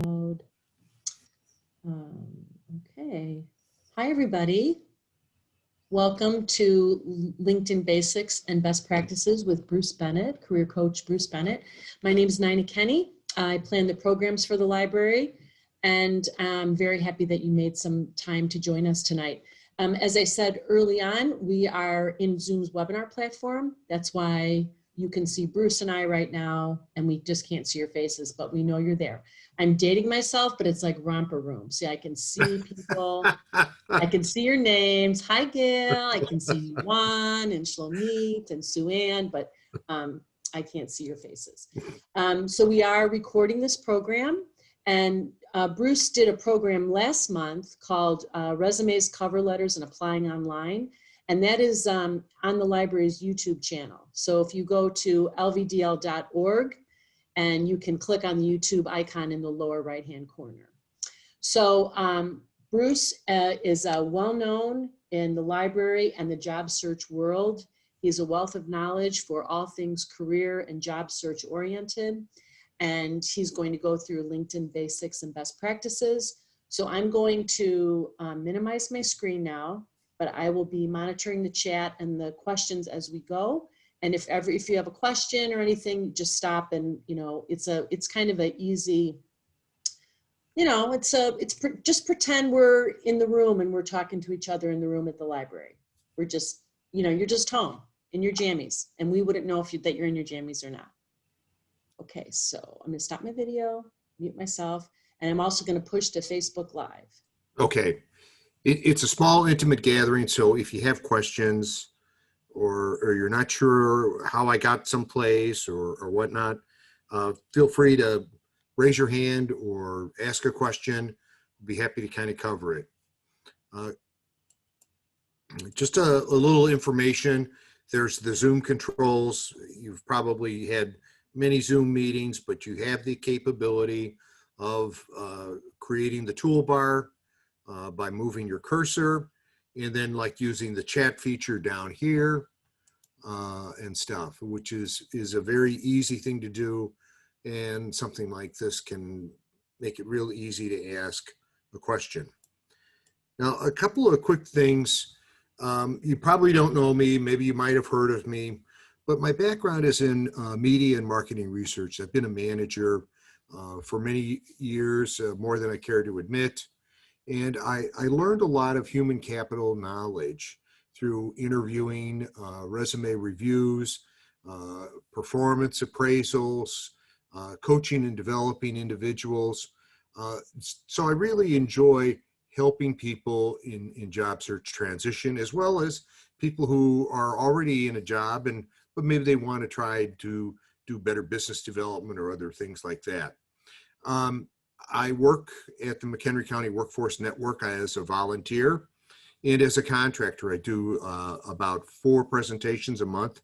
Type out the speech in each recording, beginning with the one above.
Mode. Okay. Hi, everybody. Welcome to LinkedIn Basics and Best Practices with Bruce Bennett, career coach Bruce Bennett. My name is Nina Kenny. I plan the programs for the library, and I'm very happy that you made some time to join us tonight. As I said early on, we are in Zoom's webinar platform. That's why you can see Bruce and I right now, and we just can't see your faces, but we know you're there. I'm dating myself, but it's like romper room. See, I can see people. I can see your names. Hi, Gail. I can see Juan and Shlomit and Sue Ann, but I can't see your faces. So we are recording this program, and Bruce did a program last month called Resumes, Cover Letters, and Applying Online. And that is on the library's YouTube channel. So if you go to lvdl.org, and you can click on the YouTube icon in the lower right-hand corner. So Bruce is well-known in the library and the job search world. He's a wealth of knowledge for all things career and job search oriented. And he's going to go through LinkedIn basics and best practices. So I'm going to minimize my screen now, but I will be monitoring the chat and the questions as we go. And if you have a question or anything, just stop, and it's kind of an easy, just pretend we're in the room and we're talking to each other in the room at the library. We're just, you're just home in your jammies, and we wouldn't know that you're in your jammies or not. Okay, so I'm gonna stop my video, mute myself, and I'm also gonna push to Facebook Live. Okay, it's a small, intimate gathering, so if you have questions, or you're not sure how I got someplace or whatnot, feel free to raise your hand or ask a question. I'll be happy to kind of cover it. Just a little information. There's the Zoom controls. You've probably had many Zoom meetings, but you have the capability of creating the toolbar by moving your cursor, and then like using the chat feature down here and stuff, which is a very easy thing to do, and something like this can make it real easy to ask a question. Now, a couple of quick things. You probably don't know me, maybe you might have heard of me, but my background is in media and marketing research. I've been a manager for many years, more than I care to admit. And I learned a lot of human capital knowledge through interviewing, resume reviews, performance appraisals, coaching and developing individuals. So I really enjoy helping people in job search transition, as well as people who are already in a job, but maybe they want to try to do better business development or other things like that. I work at the McHenry County Workforce Network as a volunteer, and as a contractor. I do about 4 presentations a month.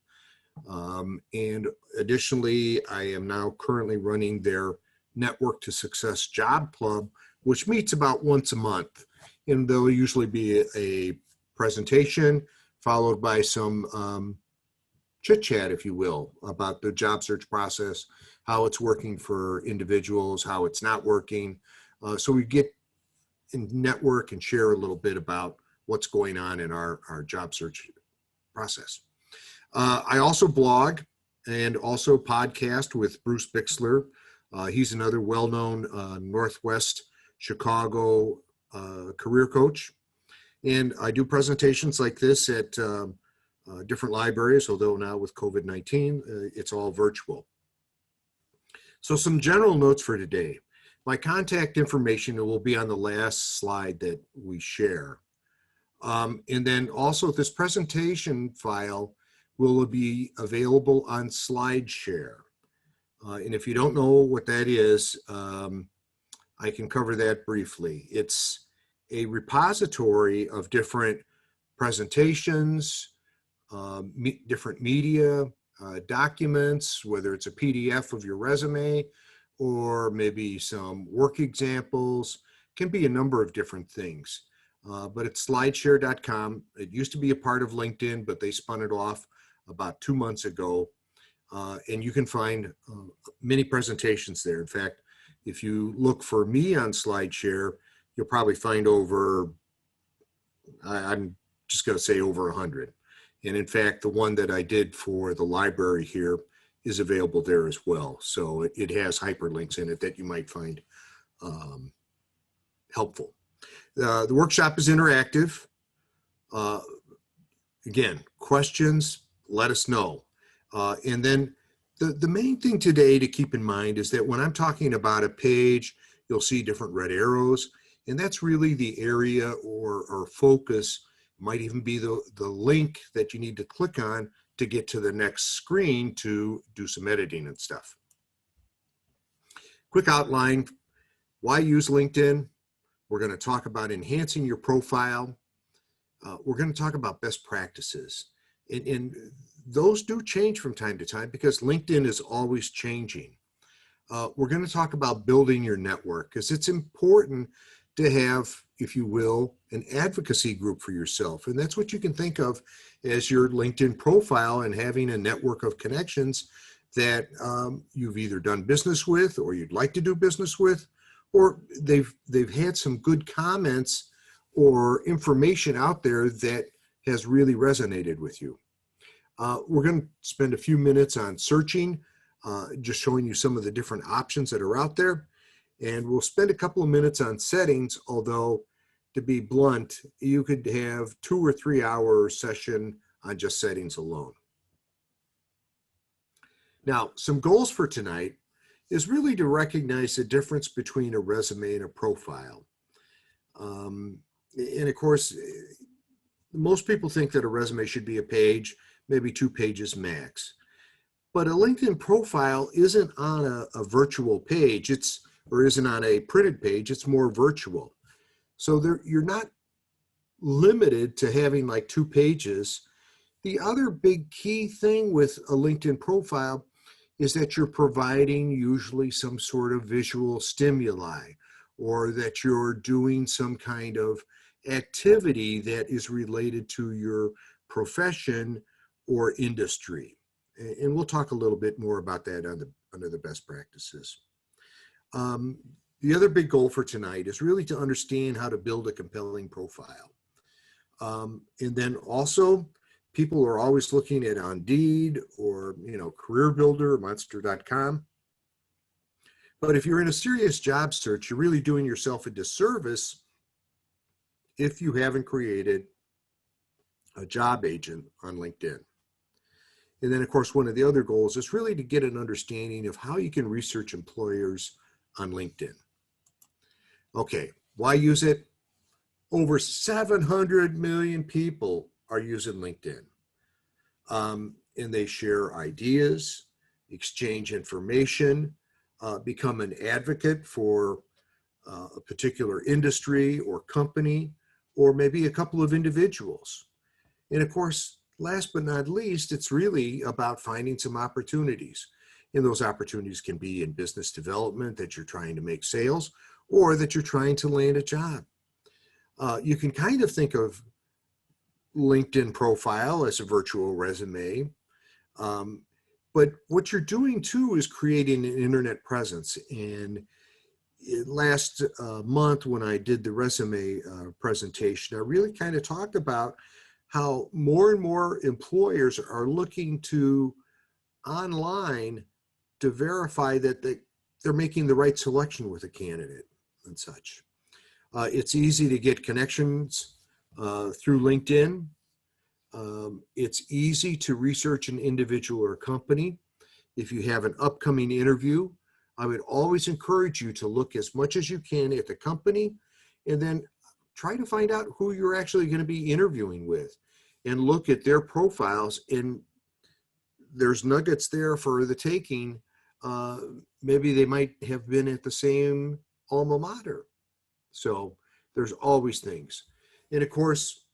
And additionally, I am now currently running their Network to Success Job Club, which meets about once a month. And there'll usually be a presentation followed by some chit chat, if you will, about the job search process, how it's working for individuals, how it's not working. So we get in network and share a little bit about what's going on in our job search process. I also blog and also podcast with Bruce Bixler. He's another well-known Northwest Chicago career coach. And I do presentations like this at different libraries, although now with COVID-19, it's all virtual. So some general notes for today. My contact information will be on the last slide that we share. And then also this presentation file will be available on SlideShare. And if you don't know what that is, I can cover that briefly. It's a repository of different presentations, different media, documents, whether it's a PDF of your resume or maybe some work examples. Can be a number of different things. But it's slideshare.com. It used to be a part of LinkedIn, but they spun it off about 2 months ago. And you can find many presentations there. In fact, If you look for me on SlideShare, you'll probably find over, I'm just going to say over 100. And in fact, the one that I did for the library here is available there as well. So it has hyperlinks in it that you might find helpful. The workshop is interactive. Again, questions, let us know. And then the main thing today to keep in mind is that when I'm talking about a page, you'll see different red arrows, and that's really the area or focus, might even be the link that you need to click on to get to the next screen to do some editing and stuff. Quick outline, why use LinkedIn? We're going to talk about enhancing your profile. We're going to talk about best practices. And those do change from time to time because LinkedIn is always changing. We're going to talk about building your network because it's important to have, if you will, an advocacy group for yourself. And that's what you can think of as your LinkedIn profile, and having a network of connections that you've either done business with or you'd like to do business with, or they've had some good comments or information out there that has really resonated with you. We're going to spend a few minutes on searching, just showing you some of the different options that are out there. And we'll spend a couple of minutes on settings, although to be blunt, you could have 2 or 3 hour session on just settings alone. Now, some goals for tonight is really to recognize the difference between a resume and a profile. And of course, most people think that a resume should be a page, maybe 2 pages max. But a LinkedIn profile isn't on a virtual page, or isn't on a printed page, it's more virtual. So you're not limited to having like 2 pages. The other big key thing with a LinkedIn profile is that you're providing usually some sort of visual stimuli, or that you're doing some kind of activity that is related to your profession or industry. And we'll talk a little bit more about that under the best practices. The other big goal for tonight is really to understand how to build a compelling profile. And then also, people are always looking at Indeed or, Career Builder, Monster.com. But if you're in a serious job search, you're really doing yourself a disservice if you haven't created a job agent on LinkedIn. And then, of course, one of the other goals is really to get an understanding of how you can research employers on LinkedIn. Okay, why use it? Over 700 million people are using LinkedIn. And they share ideas, exchange information, become an advocate for a particular industry or company, or maybe a couple of individuals. And of course, last but not least, it's really about finding some opportunities. And those opportunities can be in business development, that you're trying to make sales, or that you're trying to land a job. You can kind of think of LinkedIn profile as a virtual resume. But what you're doing too is creating an internet presence. And last month when I did the resume presentation, I really kind of talked about how more and more employers are looking to online to verify that they're making the right selection with a candidate and such. It's easy to get connections through LinkedIn. It's easy to research an individual or company. If you have an upcoming interview, I would always encourage you to look as much as you can at the company, and then try to find out who you're actually going to be interviewing with, and look at their profiles. And there's nuggets there for the taking. Maybe they might have been at the same alma mater. So there's always things. And of course,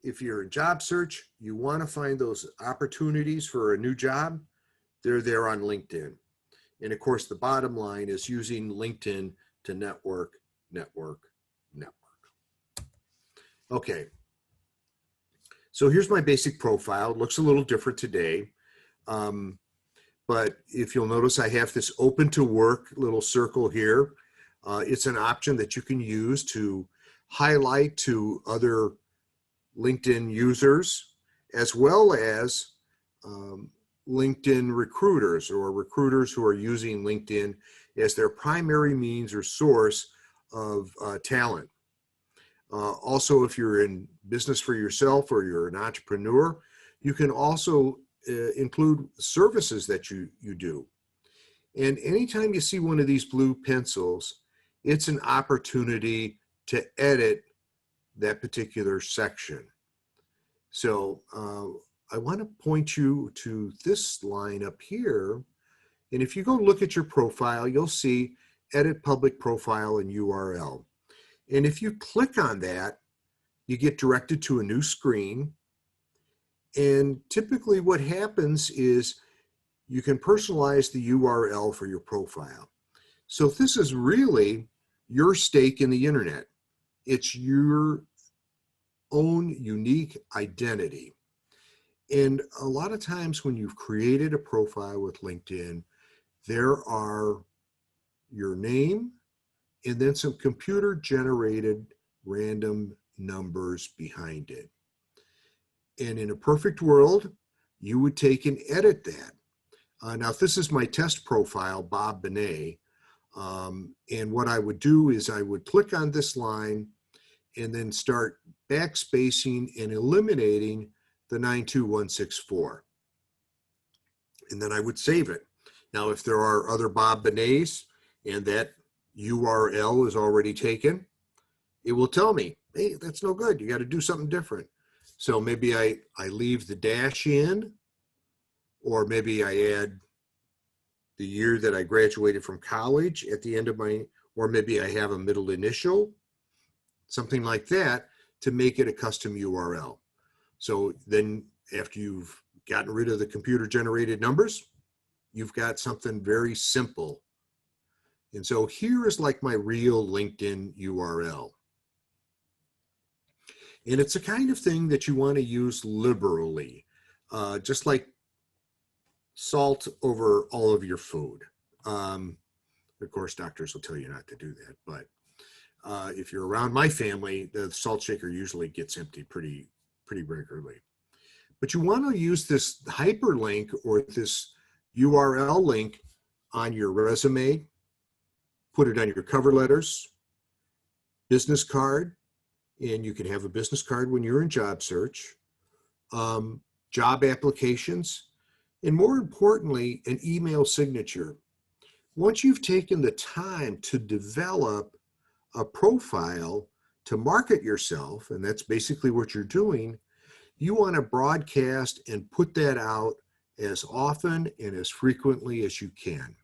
if you're in job search, you want to find those opportunities for a new job, they're there on LinkedIn. And of course, the bottom line is using LinkedIn to network. Okay. So here's my basic profile. It looks a little different today. but if you'll notice, I have this open to work little circle here. It's an option that you can use to highlight to other LinkedIn users, as well as LinkedIn recruiters or recruiters who are using LinkedIn as their primary means or source of talent. Also, if you're in business for yourself or you're an entrepreneur, you can also include services that you do. And anytime you see one of these blue pencils, it's an opportunity to edit that particular section. So I want to point you to this line up here. And if you go look at your profile, you'll see edit public profile and URL. And if you click on that, you get directed to a new screen. And typically what happens is you can personalize the URL for your profile. So this is really your stake in the internet. It's your own unique identity. And a lot of times when you've created a profile with LinkedIn, there are your name and then some computer generated random numbers behind it. And in a perfect world, you would take and edit that. Now, this is my test profile, Bob Benet. And what I would do is I would click on this line and then start backspacing and eliminating the 92164. And then I would save it. Now, if there are other Bob Benets and that URL is already taken, it will tell me, hey, that's no good. You got to do something different. So maybe I leave the dash in, or maybe I add the year that I graduated from college at the end of my, or maybe I have a middle initial, something like that, to make it a custom URL. So then after you've gotten rid of the computer generated numbers, you've got something very simple. And so here is like my real LinkedIn URL. And it's a kind of thing that you want to use liberally, just like salt over all of your food. Of course, doctors will tell you not to do that, but if you're around my family, the salt shaker usually gets emptied pretty regularly. But you want to use this hyperlink or this URL link on your resume, put it on your cover letters, business card, and you can have a business card when you're in job search, job applications, and more importantly, an email signature. Once you've taken the time to develop a profile to market yourself, and that's basically what you're doing, you want to broadcast and put that out as often and as frequently as you can.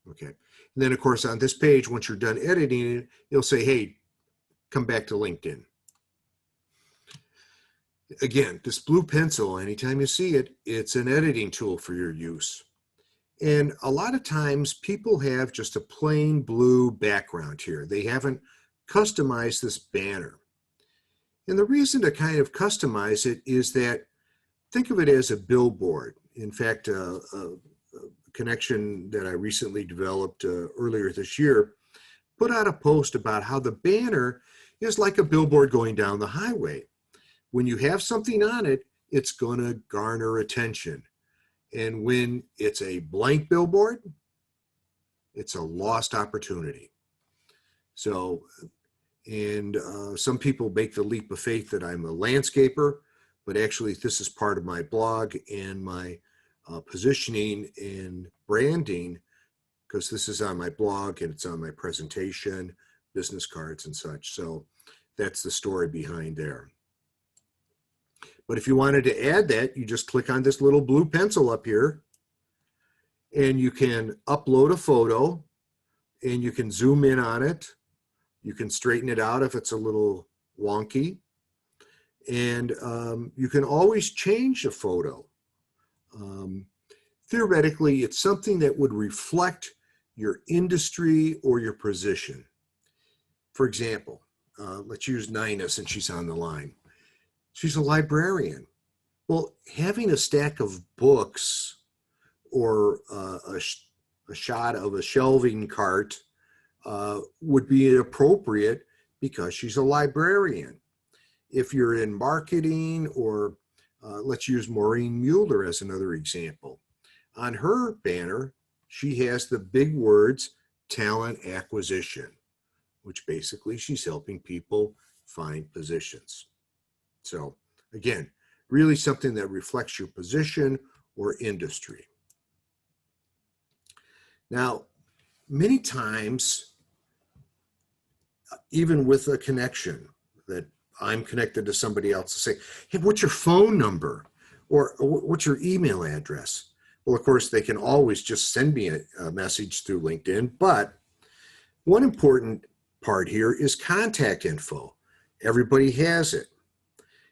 Okay. And then, of course, on this page, once you're done editing it, you'll say, hey, come back to LinkedIn. Again, this blue pencil, anytime you see it, it's an editing tool for your use. And a lot of times people have just a plain blue background here. They haven't customized this banner. And the reason to kind of customize it is that, think of it as a billboard. In fact, a connection that I recently developed earlier this year put out a post about how the banner is like a billboard going down the highway. When you have something on it, it's going to garner attention. And when it's a blank billboard, it's a lost opportunity. So, and some people make the leap of faith that I'm a landscaper, but actually this is part of my blog and my positioning and branding, because this is on my blog and it's on my presentation, business cards and such. So that's the story behind there. But if you wanted to add that, you just click on this little blue pencil up here and you can upload a photo and you can zoom in on it. You can straighten it out if it's a little wonky. And you can always change a photo. Theoretically, it's something that would reflect your industry or your position. For example, let's use Nina since she's on the line. She's a librarian. Well, having a stack of books or a shot of a shelving cart would be appropriate because she's a librarian. If you're in marketing, or let's use Maureen Mueller as another example. On her banner, she has the big words talent acquisition, which basically she's helping people find positions. So again, really something that reflects your position or industry. Now, many times, even with a connection that I'm connected to somebody else to say, hey, what's your phone number? Or what's your email address? Well, of course, they can always just send me a message through LinkedIn. But one important part here is contact info. Everybody has it.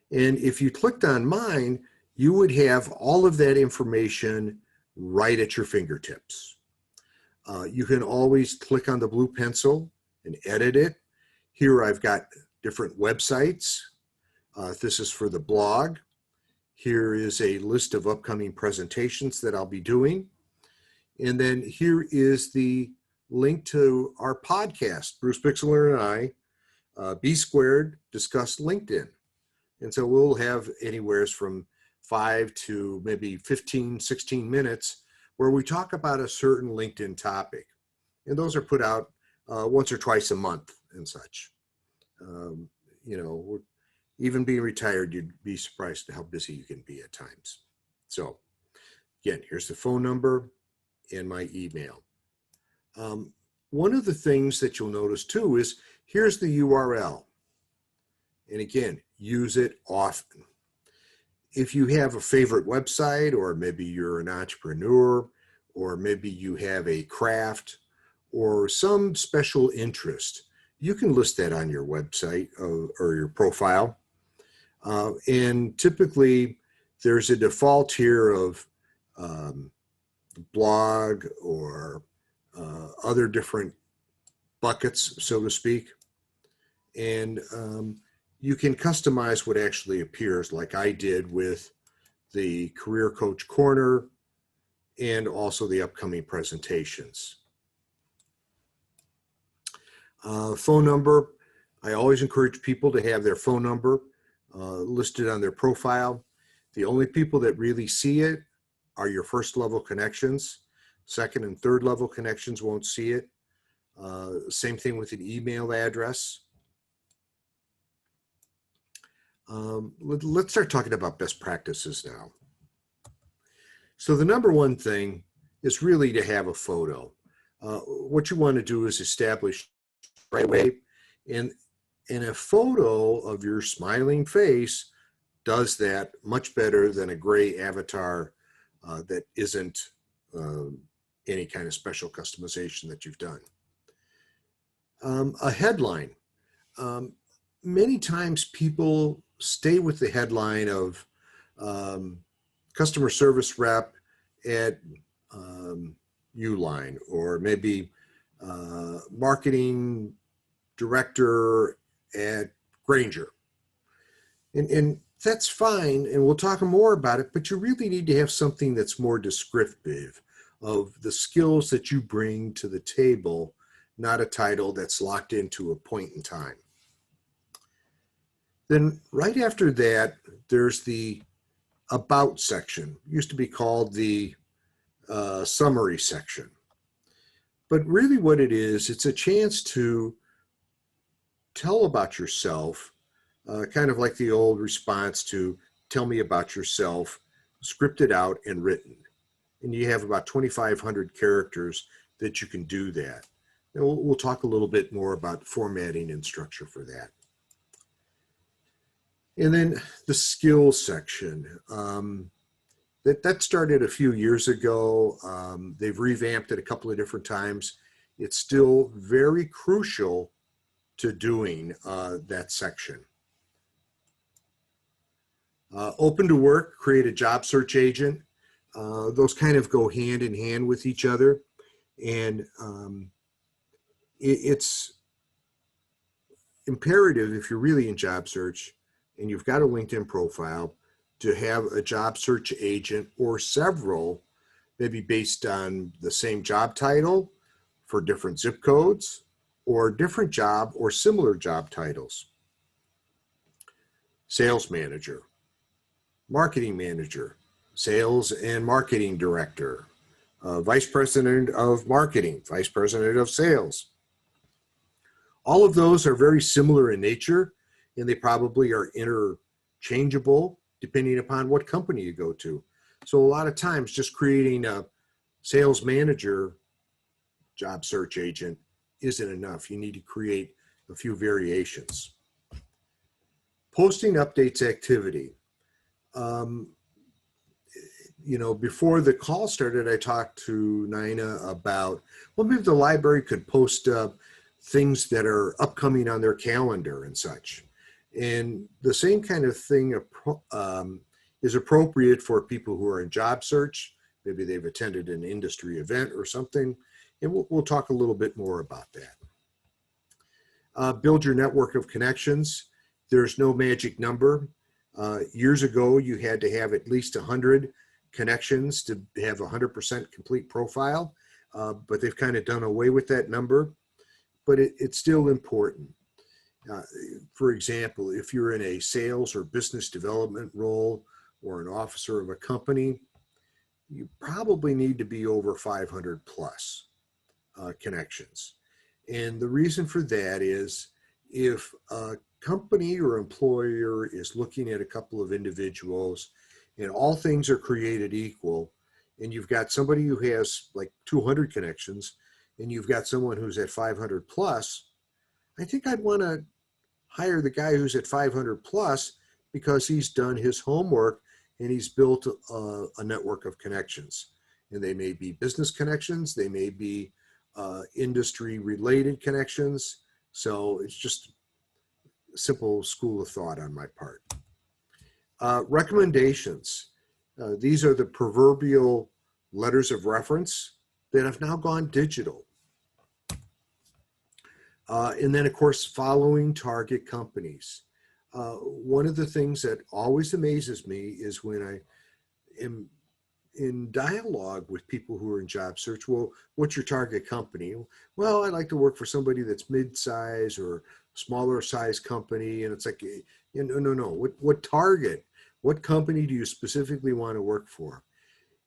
And if you clicked on mine, you would have all of that information right at your fingertips. You can always click on the blue pencil and edit it. Here I've got different websites. This is for the blog. Here is a list of upcoming presentations that I'll be doing. And then here is the link to our podcast, Bruce Bixler and I, B Squared, discuss LinkedIn. And so we'll have anywhere from 5 to maybe 15, 16 minutes where we talk about a certain LinkedIn topic. And those are put out once or twice a month and such. Even being retired, you'd be surprised at how busy you can be at times. So again, here's the phone number and my email. One of the things that you'll notice too is here's the URL. And again, use it often. If you have a favorite website, or maybe you're an entrepreneur, or maybe you have a craft or some special interest, you can list that on your website or your profile. And typically there's a default here of blog or other different buckets, so to speak. And you can customize what actually appears, like I did with the Career Coach Corner and also the upcoming presentations. Phone number, I always encourage people to have their phone number listed on their profile. The only people that really see it are your first level connections. Second and third level connections won't see it. Same thing with an email address. Let's start talking about best practices now. So the number one thing is really to have a photo. What you want to do is establish right away, and a photo of your smiling face does that much better than a gray avatar that isn't any kind of special customization that you've done. A headline. Many times people stay with the headline of customer service rep at Uline, or maybe marketing director at Granger. And that's fine, and we'll talk more about it, but you really need to have something that's more descriptive of the skills that you bring to the table, not a title that's locked into a point in time. Then right after that, there's the about section. It used to be called the summary section. But really what it is, it's a chance to tell about yourself, kind of like the old response to tell me about yourself, scripted out and written. And you have about 2,500 characters that you can do that. And we'll talk a little bit more about formatting and structure for that. And then the skills section. That started a few years ago. They've revamped it a couple of different times. It's still very crucial to doing that section. OpenToWork, create a job search agent. Those kind of go hand in hand with each other. And it's imperative, if you're really in job search and you've got a LinkedIn profile, to have a job search agent or several, maybe based on the same job title for different zip codes or different job or similar job titles. Sales manager, marketing manager, sales and marketing director, vice president of marketing, vice president of sales. All of those are very similar in nature, and they probably are interchangeable depending upon what company you go to. So a lot of times just creating a sales manager job search agent isn't enough. You need to create a few variations. Posting updates activity. Before the call started, I talked to Nina about, well, maybe the library could post things that are upcoming on their calendar and such. And the same kind of thing is appropriate for people who are in job search. Maybe they've attended an industry event or something. And we'll talk a little bit more about that. Build your network of connections. There's no magic number. Years ago, you had to have at least 100 connections to have 100% complete profile, but they've kind of done away with that number, but it's still important. For example, if you're in a sales or business development role or an officer of a company, you probably need to be over 500 plus connections. And the reason for that is if a company or employer is looking at a couple of individuals and all things are created equal, and you've got somebody who has like 200 connections and you've got someone who's at 500 plus, I think I'd want to hire the guy who's at 500 plus because he's done his homework and he's built a network of connections. And they may be business connections, they may be industry related connections. So it's just a simple school of thought on my part. Recommendations. These are the proverbial letters of reference that have now gone digital. And then, of course, following target companies. One of the things that always amazes me is when I am in dialogue with people who are in job search. Well, what's your target company? Well, I'd like to work for somebody that's mid-size or smaller size company. And it's like, no. What target? What company do you specifically want to work for?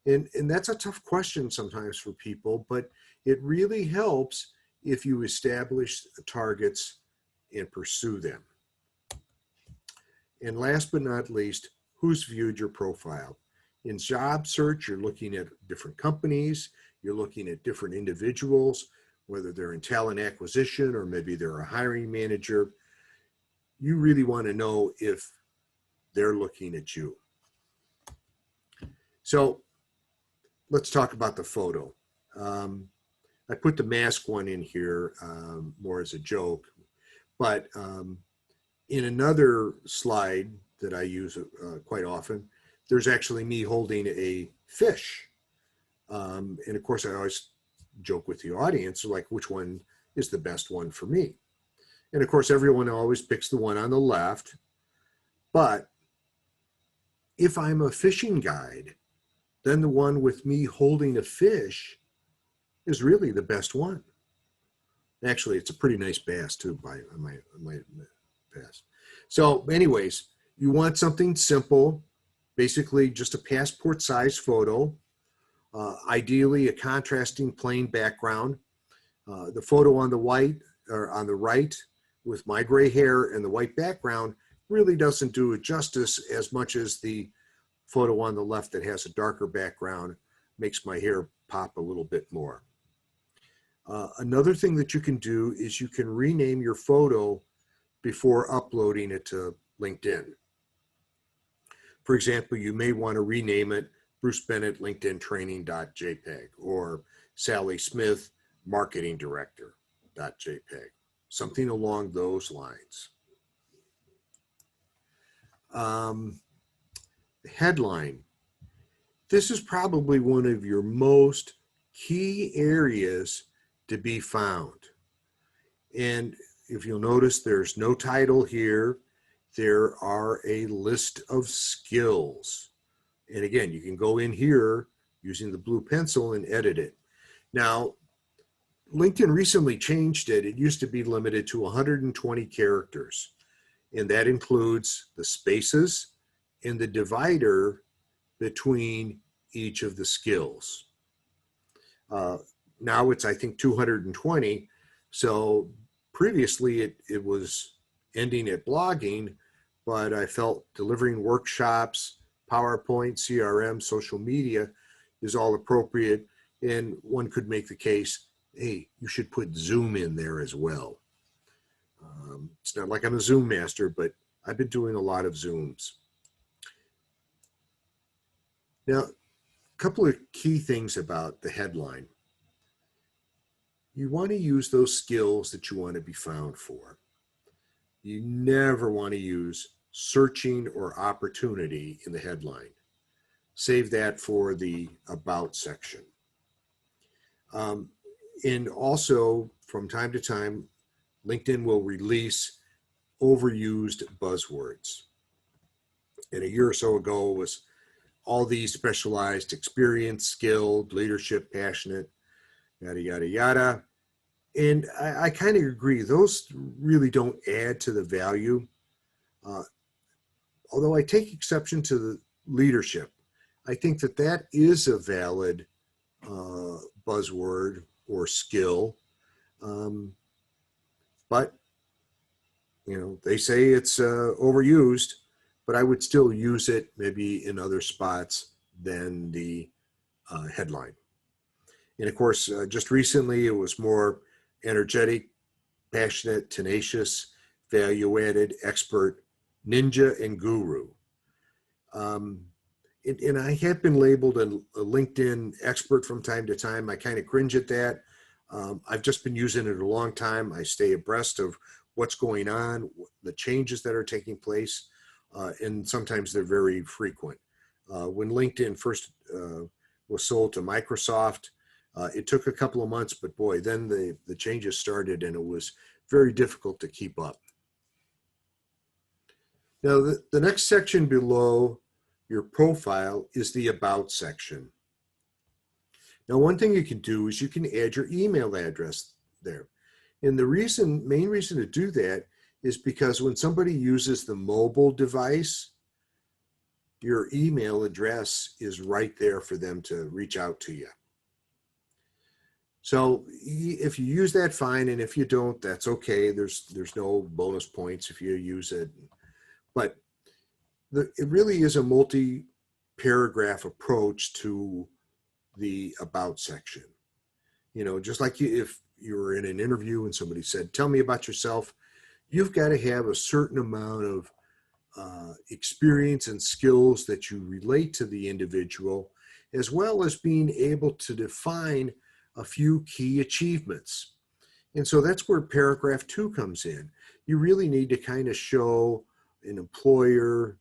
And that's a tough question sometimes for people, but it really helps if you establish targets and pursue them. And last but not least, who's viewed your profile? In job search, you're looking at different companies, you're looking at different individuals, whether they're in talent acquisition or maybe they're a hiring manager. You really want to know if they're looking at you. So let's talk about the photo. I put the mask one in here more as a joke, but in another slide that I use quite often, there's actually me holding a fish. And of course, I always joke with the audience, like, which one is the best one for me? And of course, everyone always picks the one on the left. But if I'm a fishing guide, then the one with me holding a fish is really the best one. Actually, it's a pretty nice bass too, by my bass. So anyways, you want something simple, basically just a passport size photo, ideally a contrasting plain background. The photo on the right with my gray hair and the white background really doesn't do it justice as much as the photo on the left that has a darker background makes my hair pop a little bit more. Another thing that you can do is you can rename your photo before uploading it to LinkedIn. For example, you may want to rename it Bruce Bennett LinkedIn Training.jpg or Sally Smith Marketing Director.jpg, something along those lines. Headline. This is probably one of your most key areas to be found. And if you'll notice, there's no title here. there are a list of skills. And again, you can go in here using the blue pencil and edit it. Now, LinkedIn recently changed it. It used to be limited to 120 characters, and that includes the spaces and the divider between each of the skills. Now it's, I think, 220. So previously it was ending at blogging, but I felt delivering workshops, PowerPoint, CRM, social media is all appropriate. And one could make the case, hey, you should put Zoom in there as well. It's not like I'm a Zoom master, but I've been doing a lot of Zooms. Now, a couple of key things about the headline. You want to use those skills that you want to be found for. You never want to use searching or opportunity in the headline. Save that for the about section. And also, from time to time, LinkedIn will release overused buzzwords. And a year or so ago was all these specialized, experienced, skilled, leadership, passionate, yada, yada, yada. And I kind of agree. Those really don't add to the value. Although I take exception to the leadership. I think that that is a valid buzzword or skill. But, you know, they say it's overused, but I would still use it maybe in other spots than the headline. And of course, just recently it was more energetic, passionate, tenacious, value-added, expert, ninja, and guru. And I have been labeled a LinkedIn expert from time to time. I kind of cringe at that. I've just been using it a long time. I stay abreast of what's going on, the changes that are taking place, and sometimes they're very frequent. When LinkedIn first was sold to Microsoft, it took a couple of months, but boy, then the changes started and it was very difficult to keep up. Now, the next section below your profile is the About section. Now, one thing you can do is you can add your email address there. And the main reason to do that is because when somebody uses the mobile device, your email address is right there for them to reach out to you. So if you use that, fine. And if you don't, that's okay. There's no bonus points if you use it. But it really is a multi-paragraph approach to the About section. You know, just like if you were in an interview and somebody said, tell me about yourself, you've got to have a certain amount of experience and skills that you relate to the individual, as well as being able to define a few key achievements. And so that's where paragraph 2 comes in. You really need to kind of show an employer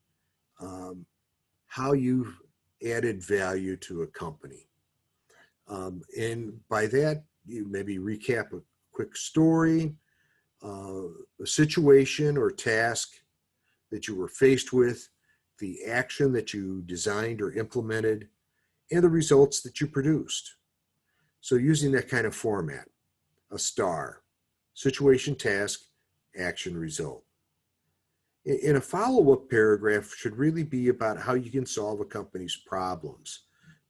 how you've added value to a company. And by that, you maybe recap a quick story, a situation or task that you were faced with, the action that you designed or implemented, and the results that you produced. So using that kind of format, a STAR, situation, task, action, result. In a follow-up paragraph should really be about how you can solve a company's problems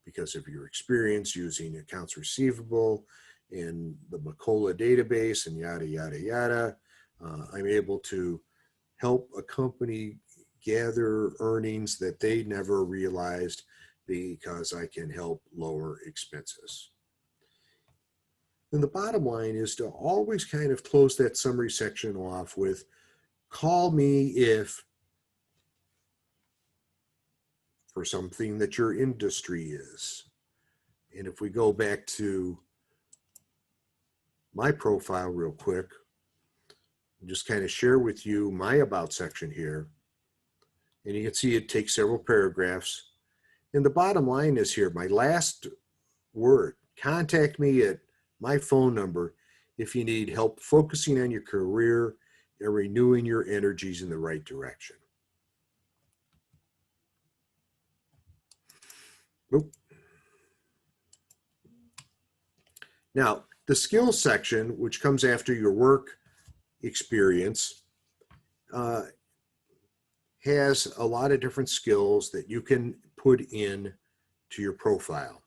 because of your experience using accounts receivable and the Macola database and yada, yada, yada. I'm able to help a company gather earnings that they never realized because I can help lower expenses. And the bottom line is to always kind of close that summary section off with, call me if, for something that your industry is. And if we go back to my profile real quick, just kind of share with you my About section here. And you can see it takes several paragraphs. And the bottom line is here, my last word, contact me at my phone number if you need help focusing on your career and renewing your energies in the right direction. Oop. Now, the skills section, which comes after your work experience, has a lot of different skills that you can put in to your profile.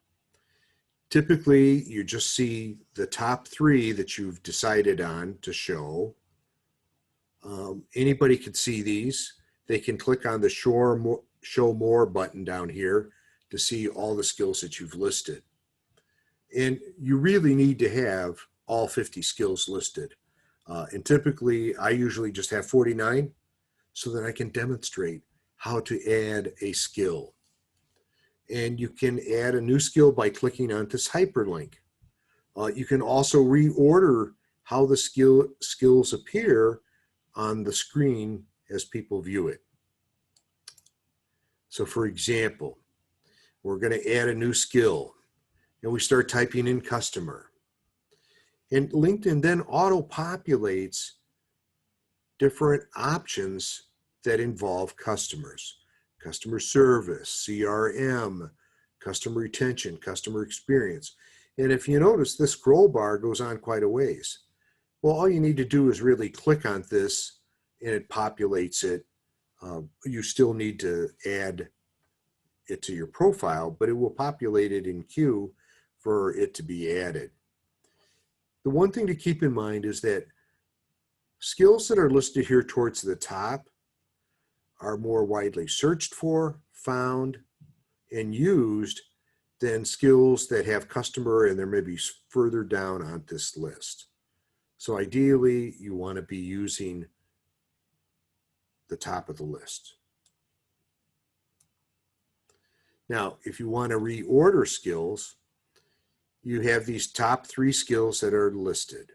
Typically, you just see the top 3 that you've decided on to show. Anybody can see these. They can click on the show more button down here to see all the skills that you've listed. And you really need to have all 50 skills listed. And typically, I usually just have 49 so that I can demonstrate how to add a skill. And you can add a new skill by clicking on this hyperlink. You can also reorder how the skills appear on the screen as people view it. So for example, we're going to add a new skill and we start typing in customer. And LinkedIn then auto-populates different options that involve customers. Customer service, CRM, customer retention, customer experience. And if you notice, this scroll bar goes on quite a ways. Well, all you need to do is really click on this and it populates it. You still need to add it to your profile, but it will populate it in queue for it to be added. The one thing to keep in mind is that skills that are listed here towards the top are more widely searched for, found, and used than skills that have customer and they're maybe further down on this list. So ideally, you want to be using the top of the list. Now, if you want to reorder skills, you have these top 3 skills that are listed.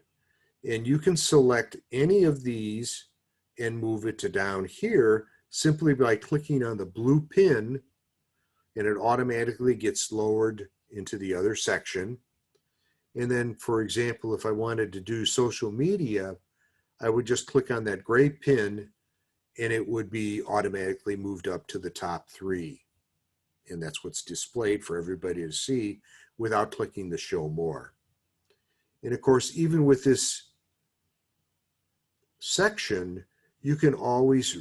And you can select any of these and move it to down here simply by clicking on the blue pin, and it automatically gets lowered into the other section. And then, for example, if I wanted to do social media, I would just click on that gray pin and it would be automatically moved up to the top 3. And that's what's displayed for everybody to see without clicking the show more. And of course, even with this section, you can always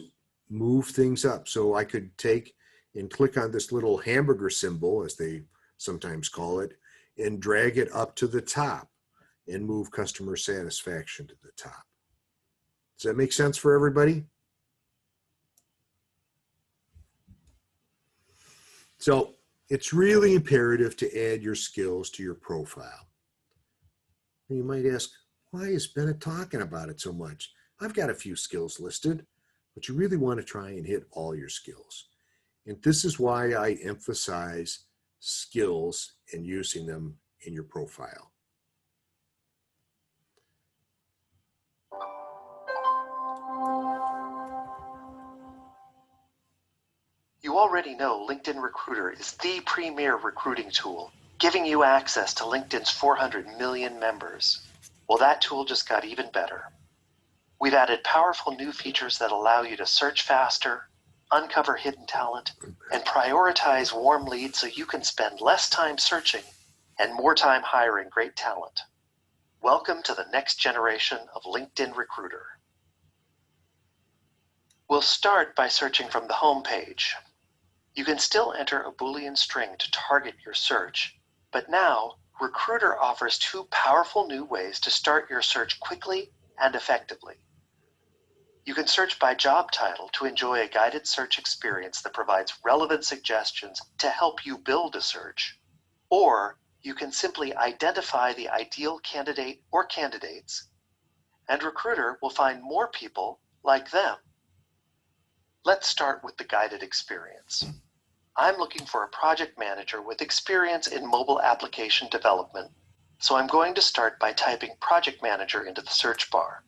move things up. So I could take and click on this little hamburger symbol, as they sometimes call it, and drag it up to the top and move customer satisfaction to the top. Does that make sense for everybody? So it's really imperative to add your skills to your profile. And you might ask, why is Bennett talking about it so much? I've got a few skills listed, but you really want to try and hit all your skills. And this is why I emphasize skills and using them in your profile. You already know LinkedIn Recruiter is the premier recruiting tool, giving you access to LinkedIn's 400 million members. Well, that tool just got even better. We've added powerful new features that allow you to search faster, uncover hidden talent, and prioritize warm leads so you can spend less time searching and more time hiring great talent. Welcome to the next generation of LinkedIn Recruiter. We'll start by searching from the home page. You can still enter a Boolean string to target your search, but now Recruiter offers 2 powerful new ways to start your search quickly and effectively. You can search by job title to enjoy a guided search experience that provides relevant suggestions to help you build a search. Or you can simply identify the ideal candidate or candidates, and Recruiter will find more people like them. Let's start with the guided experience. I'm looking for a project manager with experience in mobile application development, so I'm going to start by typing project manager into the search bar.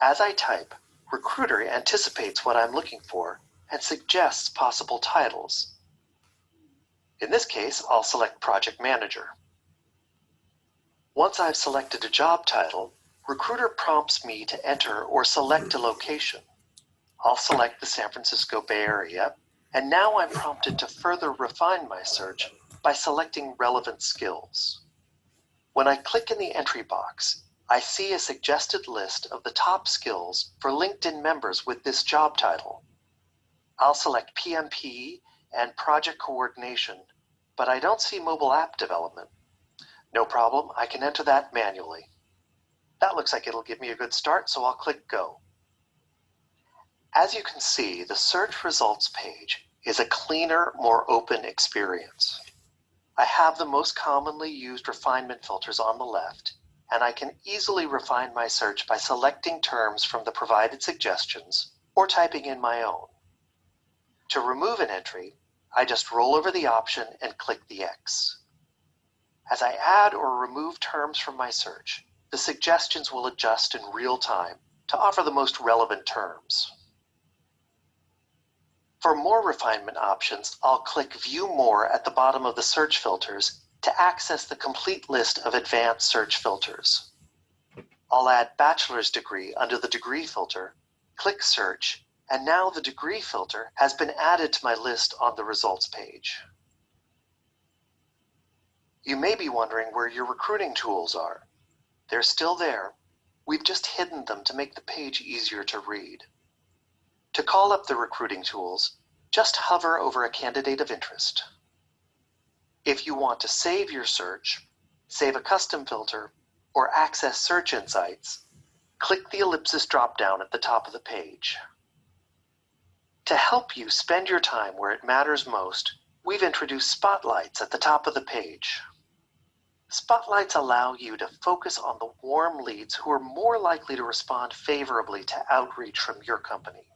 As I type, Recruiter anticipates what I'm looking for and suggests possible titles. In this case, I'll select project manager. Once I've selected a job title, Recruiter prompts me to enter or select a location. I'll select the San Francisco Bay Area, and now I'm prompted to further refine my search by selecting relevant skills. When I click in the entry box, I see a suggested list of the top skills for LinkedIn members with this job title. I'll select PMP and project coordination, but I don't see mobile app development. No problem, I can enter that manually. That looks like it'll give me a good start, so I'll click Go. As you can see, the search results page is a cleaner, more open experience. I have the most commonly used refinement filters on the left, and I can easily refine my search by selecting terms from the provided suggestions or typing in my own. To remove an entry, I just roll over the option and click the X. As I add or remove terms from my search, the suggestions will adjust in real time to offer the most relevant terms. For more refinement options, I'll click View More at the bottom of the search filters to access the complete list of advanced search filters. I'll add bachelor's degree under the degree filter, click Search, and now the degree filter has been added to my list on the results page. You may be wondering where your recruiting tools are. They're still there. We've just hidden them to make the page easier to read. To call up the recruiting tools, just hover over a candidate of interest. If you want to save your search, save a custom filter, or access search insights, click the ellipsis drop-down at the top of the page. To help you spend your time where it matters most, we've introduced spotlights at the top of the page. Spotlights allow you to focus on the warm leads who are more likely to respond favorably to outreach from your company.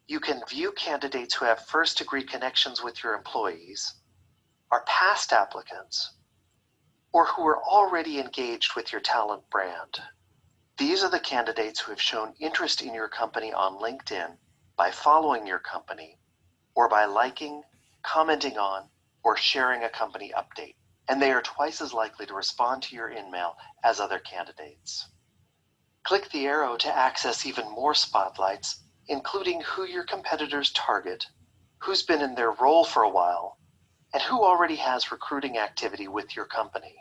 You can view candidates who have first-degree connections with your employees, are past applicants, or who are already engaged with your talent brand. These are the candidates who have shown interest in your company on LinkedIn by following your company, or by liking, commenting on, or sharing a company update, and they are twice as likely to respond to your email as other candidates. Click the arrow to access even more spotlights, including who your competitors target, who's been in their role for a while, and who already has recruiting activity with your company.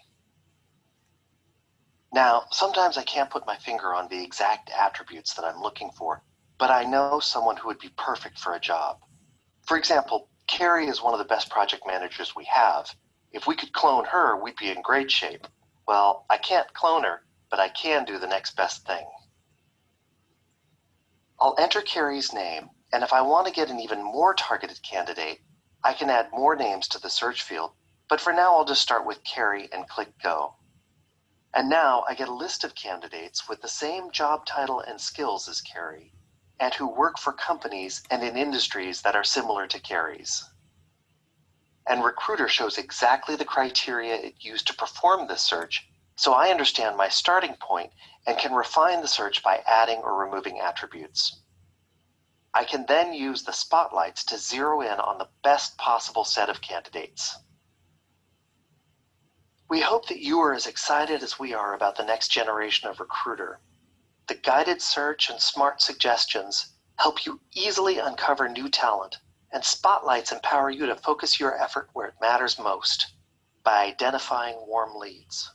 Now, sometimes I can't put my finger on the exact attributes that I'm looking for, but I know someone who would be perfect for a job. For example, Carrie is one of the best project managers we have. If we could clone her, we'd be in great shape. Well, I can't clone her, but I can do the next best thing. I'll enter Carrie's name, and if I want to get an even more targeted candidate, I can add more names to the search field, but for now I'll just start with Carrie and click Go. And now I get a list of candidates with the same job title and skills as Carrie, and who work for companies and in industries that are similar to Carrie's. And Recruiter shows exactly the criteria it used to perform this search, so I understand my starting point and can refine the search by adding or removing attributes. I can then use the spotlights to zero in on the best possible set of candidates. We hope that you are as excited as we are about the next generation of Recruiter. The guided search and smart suggestions help you easily uncover new talent, and spotlights empower you to focus your effort where it matters most, by identifying warm leads.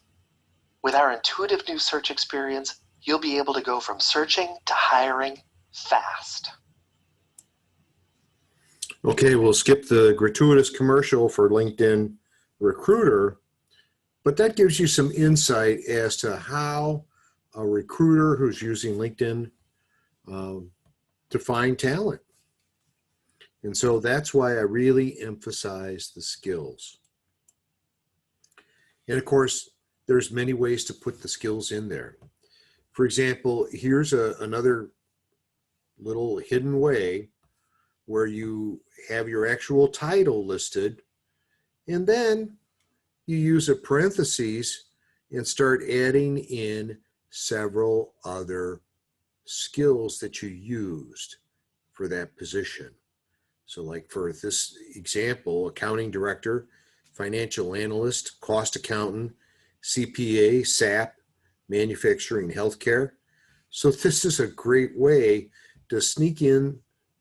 With our intuitive new search experience, you'll be able to go from searching to hiring fast. Okay, we'll skip the gratuitous commercial for LinkedIn Recruiter, but that gives you some insight as to how a recruiter who's using LinkedIn to find talent. And so that's why I really emphasize the skills. And of course, there's many ways to put the skills in there. For example, here's another little hidden way where you have your actual title listed, and then you use a parentheses and start adding in several other skills that you used for that position. So like for this example, accounting director, financial analyst, cost accountant, CPA, SAP, manufacturing, healthcare. So this is a great way to sneak in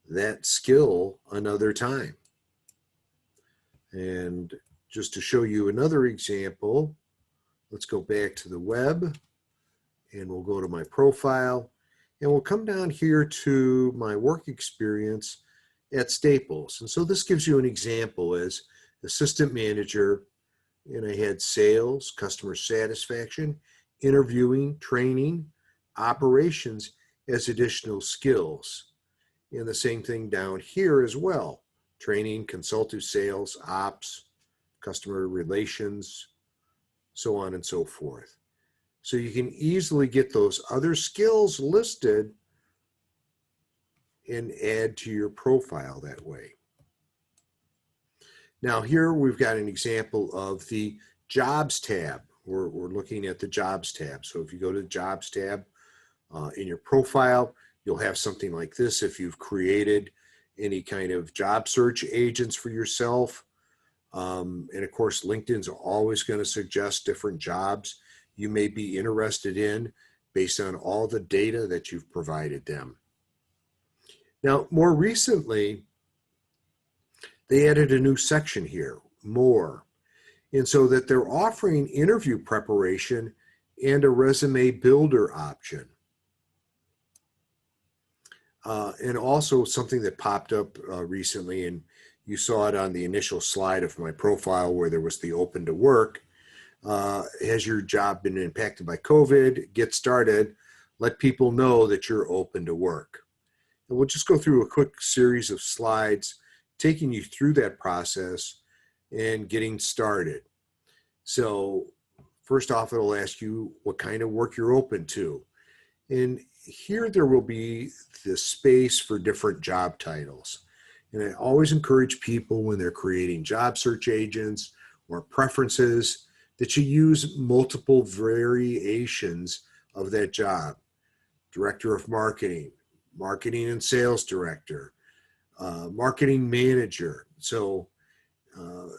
that skill another time. And just to show you another example, let's go back to the web and we'll go to my profile and we'll come down here to my work experience at Staples. And so this gives you an example as assistant manager, and I had sales, customer satisfaction, interviewing, training, operations as additional skills. And the same thing down here as well, training, consultative sales, ops, customer relations, so on and so forth. So you can easily get those other skills listed and add to your profile that way. Now here we've got an example of the Jobs tab. We're looking at the Jobs tab. So if you go to the Jobs tab in your profile, you'll have something like this if you've created any kind of job search agents for yourself. And of course, LinkedIn's always going to suggest different jobs you may be interested in based on all the data that you've provided them. Now, more recently, they added a new section here, more. And so that they're offering interview preparation and a resume builder option. And also something that popped up recently, and you saw it on the initial slide of my profile where there was the OpenToWork. Has your job been impacted by COVID? Get started. Let people know that you're open to work. And we'll just go through a quick series of slides taking you through that process and getting started. So first off, it'll ask you what kind of work you're open to. And here there will be the space for different job titles. And I always encourage people when they're creating job search agents or preferences that you use multiple variations of that job. Director of marketing, marketing and sales director, marketing manager. So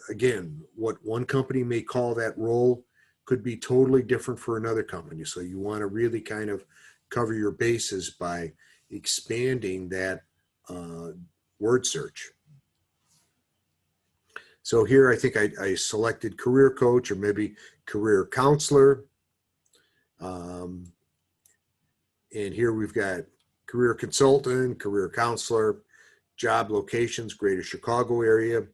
again, what one company may call that role could be totally different for another company. So you want to really kind of cover your bases by expanding that word search. So here I think I selected career coach or maybe career counselor. And here we've got career consultant, career counselor, job locations, greater Chicago area,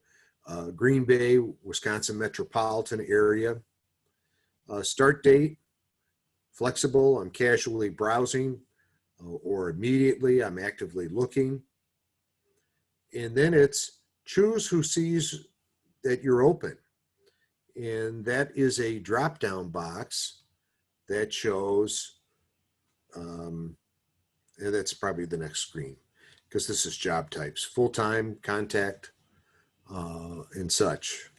Green Bay, Wisconsin metropolitan area. Start date, flexible, I'm casually browsing, or immediately, I'm actively looking. And then it's choose who sees that you're open. And that is a drop-down box that shows, and that's probably the next screen, because this is job types, full-time, contact, and such.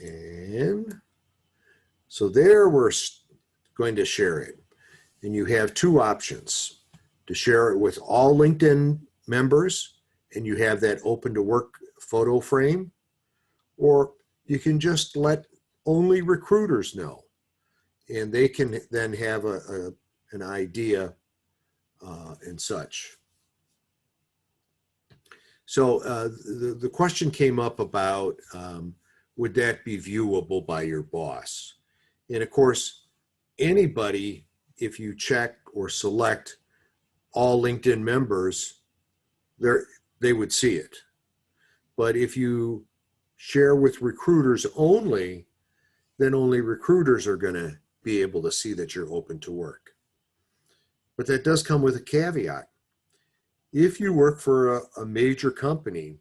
And so there we're going to share it. And you have two options: to share it with all LinkedIn members, and you have that OpenToWork photo frame, or you can just let only recruiters know, and they can then have an idea and such. So the question came up about would that be viewable by your boss? And of course, anybody, if you check or select all LinkedIn members, they would see it. But if you share with recruiters only, then only recruiters are going to be able to see that you're open to work. But that does come with a caveat. If you work for a major company,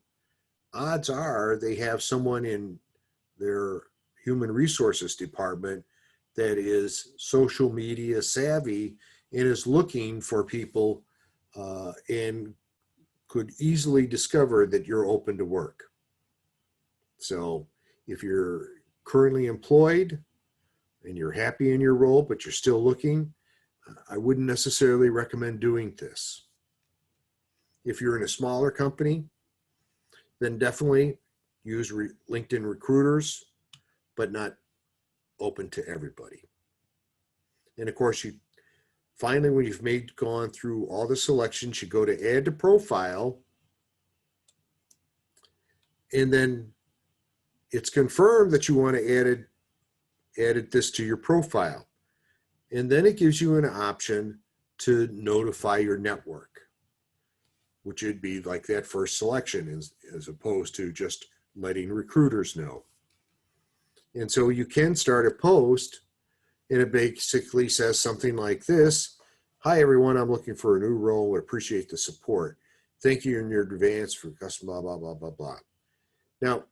odds are they have someone in their human resources department that is social media savvy and is looking for people and could easily discover that you're open to work. So if you're currently employed and you're happy in your role, but you're still looking, I wouldn't necessarily recommend doing this. If you're in a smaller company, then definitely use LinkedIn recruiters, but not open to everybody. And of course, you finally, when you've gone through all the selections, you go to add to profile, and then it's confirmed that you want to add this to your profile. And then it gives you an option to notify your network, which would be like that first selection as opposed to just letting recruiters know. And so you can start a post, and it basically says something like this: "Hi everyone, I'm looking for a new role. Would appreciate the support. Thank you in your advance for custom blah, blah, blah, blah, blah." Now,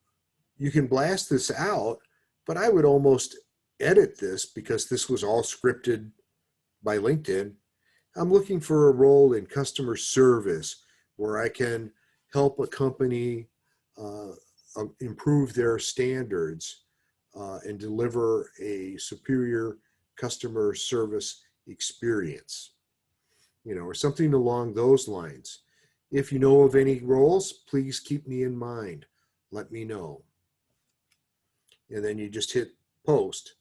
you can blast this out, but I would almost edit this because this was all scripted by LinkedIn. "I'm looking for a role in customer service where I can help a company improve their standards and deliver a superior customer service experience," or something along those lines. "If you know of any roles, please keep me in mind. Let me know." And then you just hit post.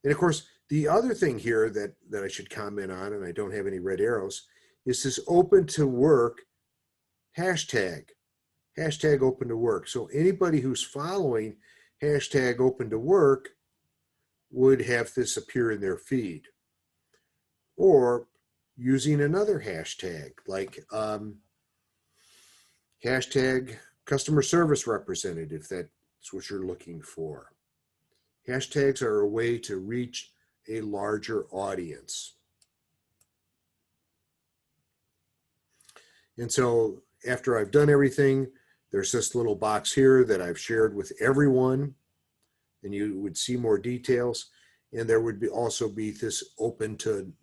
And of course, the other thing here that I should comment on, and I don't have any red arrows, is this OpenToWork hashtag OpenToWork. So anybody who's following hashtag OpenToWork would have this appear in their feed. Or using another hashtag like hashtag customer service representative, if that's what you're looking for. Hashtags are a way to reach a larger audience. And so after I've done everything, there's this little box here that I've shared with everyone, and you would see more details. And there would also be this OpenToWork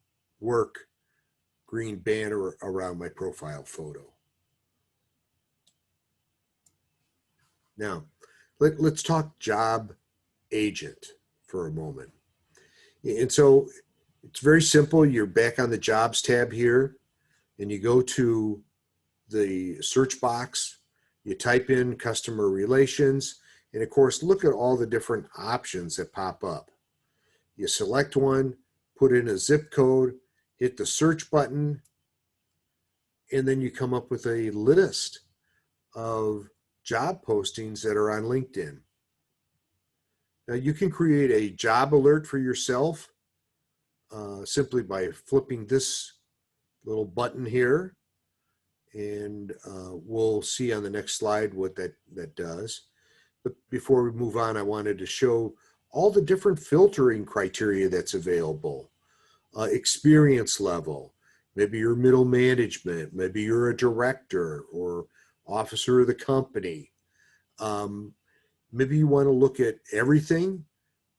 green banner around my profile photo. Now, let's talk job agent for a moment. And so it's very simple. You're back on the jobs tab here, and you go to the search box, you type in customer relations, and of course, look at all the different options that pop up. You select one, put in a zip code, hit the search button, and then you come up with a list of job postings that are on LinkedIn. Now you can create a job alert for yourself simply by flipping this little button here, and we'll see on the next slide what that does. But before we move on, I wanted to show all the different filtering criteria that's available. Experience level, maybe you're middle management, maybe you're a director or officer of the company. Maybe you want to look at everything,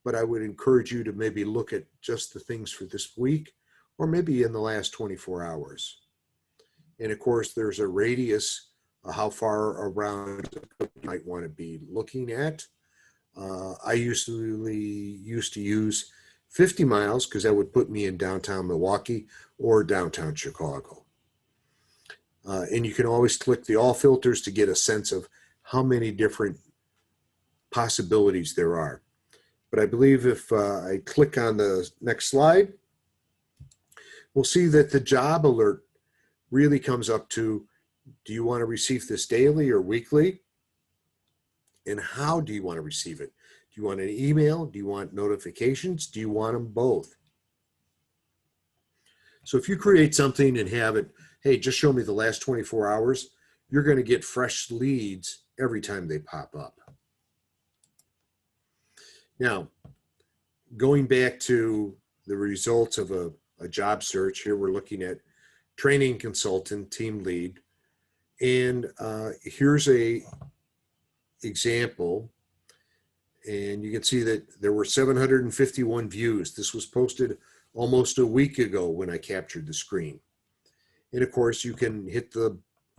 but I would encourage you to maybe look at just the things for this week, or maybe in the last 24 hours. And of course, there's a radius of how far around you might want to be looking at. I usually used to use 50 miles because that would put me in downtown Milwaukee or downtown Chicago. And you can always click the all filters to get a sense of how many different possibilities there are. But I believe if I click on the next slide, we'll see that the job alert really comes up to, do you want to receive this daily or weekly? And how do you want to receive it? Do you want an email? Do you want notifications? Do you want them both? So if you create something and have it, hey, just show me the last 24 hours, you're going to get fresh leads every time they pop up. Now, going back to the results of a job search, here we're looking at training consultant, team lead. And here's a example. And you can see that there were 751 views. This was posted almost a week ago when I captured the screen. And of course, you can hit the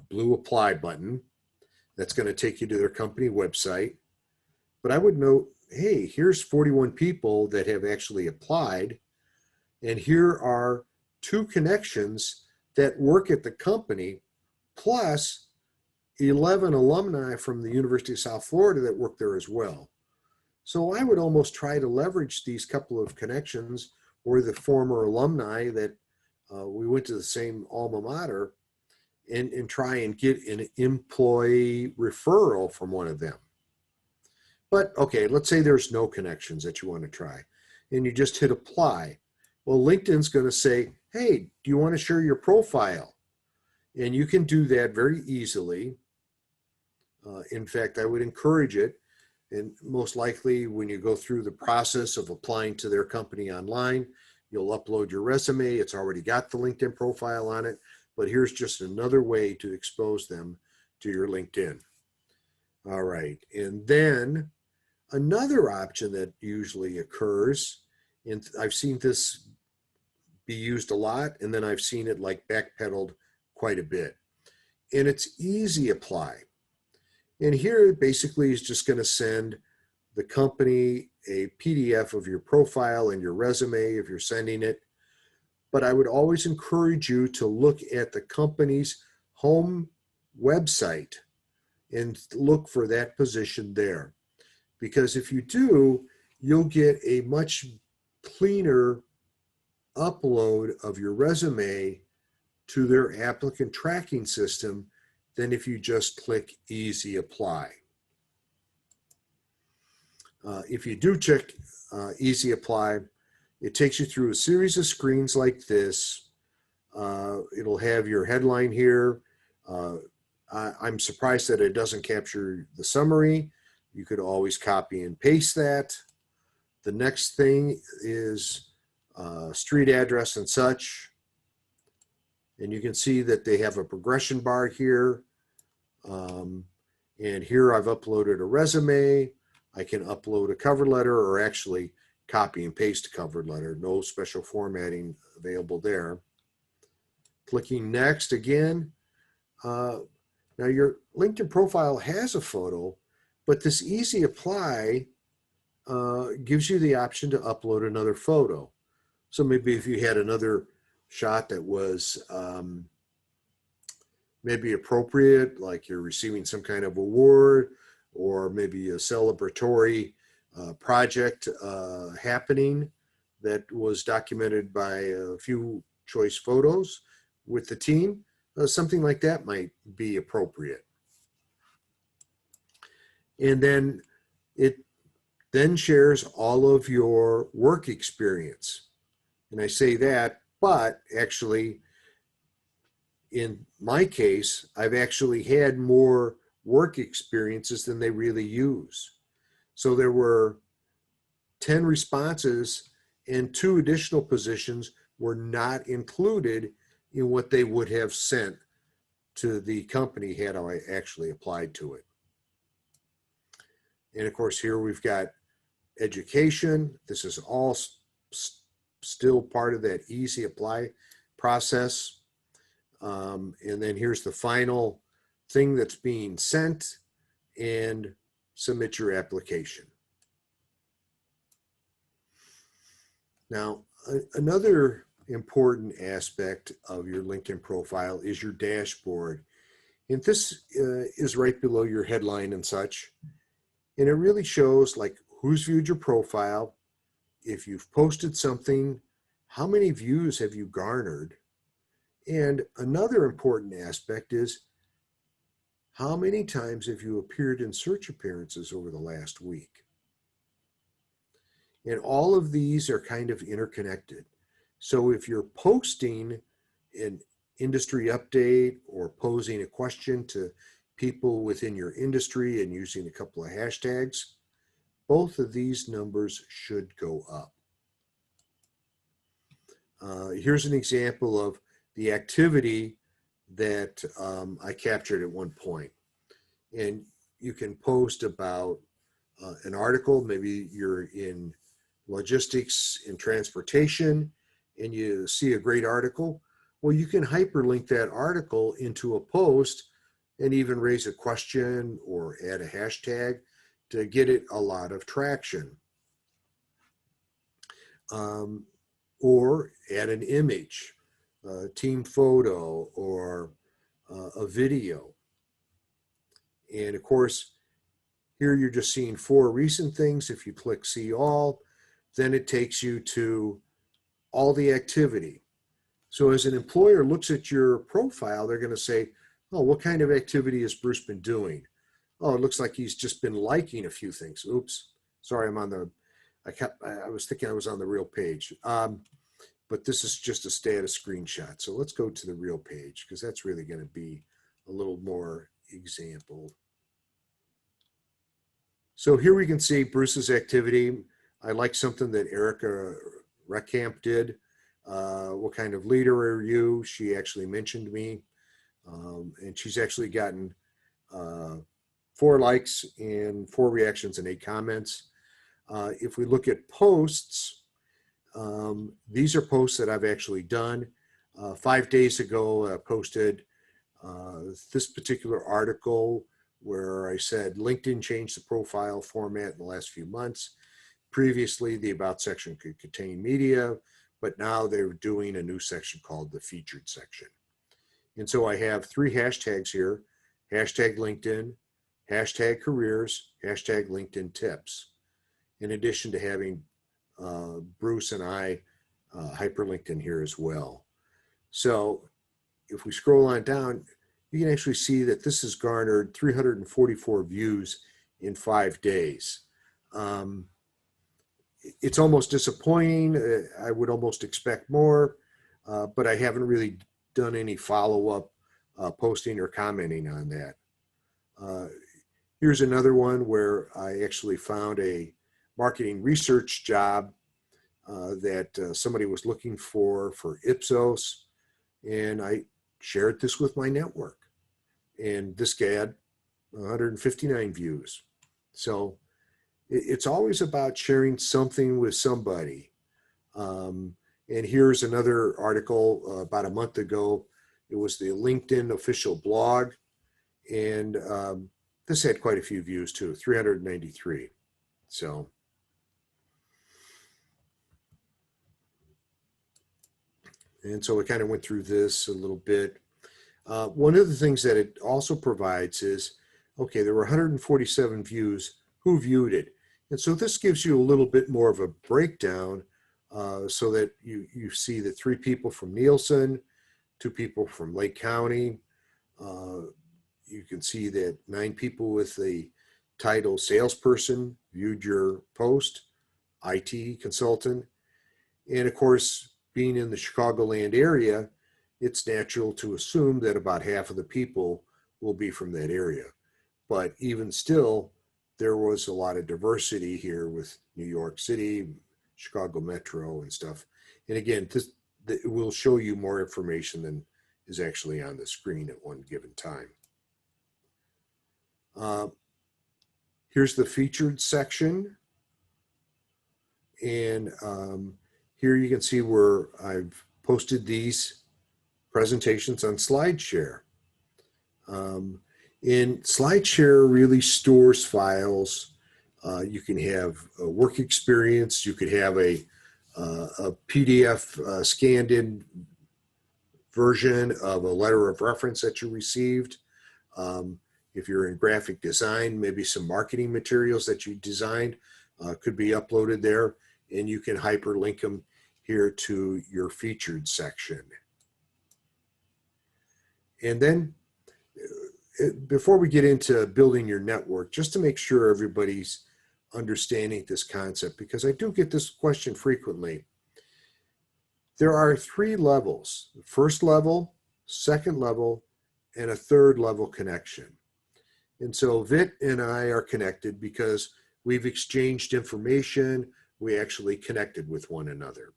blue apply button. That's going to take you to their company website. But I would note, hey, here's 41 people that have actually applied. And here are 2 connections that work at the company, plus 11 alumni from the University of South Florida that work there as well. So I would almost try to leverage these couple of connections or the former alumni that we went to the same alma mater, and try and get an employee referral from one of them. But okay, let's say there's no connections that you want to try, and you just hit apply. Well, LinkedIn's going to say, hey, do you want to share your profile? And you can do that very easily. In fact, I would encourage it. And most likely when you go through the process of applying to their company online, you'll upload your resume. It's already got the LinkedIn profile on it, but here's just another way to expose them to your LinkedIn. All right, and then another option that usually occurs, and I've seen this be used a lot, and then I've seen it like backpedaled quite a bit, and it's easy apply. And here it basically is just going to send the company a PDF of your profile and your resume if you're sending it. But I would always encourage you to look at the company's home website and look for that position there. Because if you do, you'll get a much cleaner upload of your resume to their applicant tracking system than if you just click easy apply. If you do check easy apply, it takes you through a series of screens like this. It'll have your headline here. I'm surprised that it doesn't capture the summary. You could always copy and paste that. The next thing is street address and such. And you can see that they have a progression bar here. And here I've uploaded a resume. I can upload a cover letter, or actually copy and paste a cover letter. No special formatting available there. Clicking next again. Now your LinkedIn profile has a photo, but this easy apply gives you the option to upload another photo. So maybe if you had another shot that was maybe appropriate, like you're receiving some kind of award, or maybe a celebratory project happening that was documented by a few choice photos with the team, something like that might be appropriate. And then it then shares all of your work experience. And I say that, but actually, in my case, I've actually had more work experiences than they really use. So there were 10 responses, and 2 additional positions were not included in what they would have sent to the company had I actually applied to it. And of course, here we've got education. This is all still part of that easy apply process. And then here's the final thing that's being sent, and submit your application. Now, another important aspect of your LinkedIn profile is your dashboard. And this is right below your headline and such. And it really shows like who's viewed your profile, if you've posted something, how many views have you garnered? And another important aspect is how many times have you appeared in search appearances over the last week? And all of these are kind of interconnected. So if you're posting an industry update or posing a question to people within your industry and using a couple of hashtags, both of these numbers should go up. Here's an example of the activity that I captured at one point. And you can post about an article. Maybe you're in logistics and transportation and you see a great article. Well, you can hyperlink that article into a post and even raise a question or add a hashtag to get it a lot of traction. Or add an image, a team photo, or a video. And of course, here you're just seeing 4 recent things. If you click see all, then it takes you to all the activity. So as an employer looks at your profile, they're going to say, oh, what kind of activity has Bruce been doing? Oh, it looks like he's just been liking a few things. Oops, sorry, I was thinking I was on the real page. But this is just a status screenshot. So let's go to the real page because that's really going to be a little more example. So here we can see Bruce's activity. I like something that Erica Reckamp did. What kind of leader are you? She actually mentioned me. And she's actually gotten 4 likes and 4 reactions and 8 comments. If we look at posts, these are posts that I've actually done. 5 days ago, I posted this particular article where I said LinkedIn changed the profile format in the last few months. Previously, the About section could contain media, but now they're doing a new section called the Featured section. And so I have 3 hashtags here: hashtag LinkedIn, hashtag careers, hashtag LinkedIn tips, in addition to having Bruce and I hyperlinked in here as well. So if we scroll on down, you can actually see that this has garnered 344 views in 5 days. It's almost disappointing. I would almost expect more, but I haven't really done any follow-up posting or commenting on that. Here's another one where I actually found a marketing research job that somebody was looking for Ipsos, and I shared this with my network, and this had 159 views. So it's always about sharing something with somebody. And here's another article about a month ago. It was the LinkedIn official blog, and this had quite a few views too, 393. So and so we kind of went through this a little bit. One of the things that it also provides is, okay, there were 147 views. Who viewed it? And so this gives you a little bit more of a breakdown so that you see that 3 people from Nielsen, 2 people from Lake County. You can see that 9 people with the title salesperson viewed your post, IT consultant. And of course, being in the Chicagoland area, it's natural to assume that about half of the people will be from that area. But even still, there was a lot of diversity here with New York City, Chicago Metro and stuff. And again, it will show you more information than is actually on the screen at one given time. Here's the featured section. And here you can see where I've posted these presentations on SlideShare. And SlideShare really stores files. You can have a work experience. You could have a PDF scanned in version of a letter of reference that you received. If you're in graphic design, maybe some marketing materials that you designed could be uploaded there, and you can hyperlink them here to your featured section. And then before we get into building your network, just to make sure everybody's understanding this concept, because I do get this question frequently. There are 3 levels: the first level, second level, and a third level connection. And so Vit and I are connected because we've exchanged information. We actually connected with one another.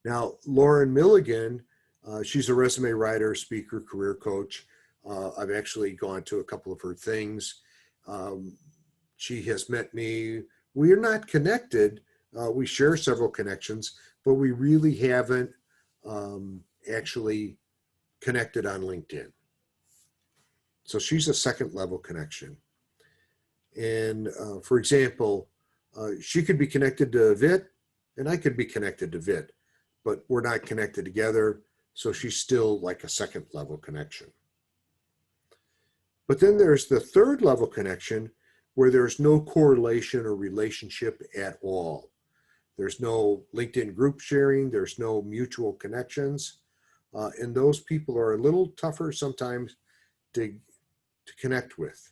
Now, Lauren Milligan, she's a resume writer, speaker, career coach. I've actually gone to a couple of her things. She has met me. We are not connected. We share several connections, but we really haven't actually connected on LinkedIn. So she's a second level connection. And for example, she could be connected to Vit and I could be connected to Vit, but we're not connected together. So she's still like a second level connection. But then there's the third level connection where there's no correlation or relationship at all. There's no LinkedIn group sharing. There's no mutual connections. And those people are a little tougher sometimes to connect with.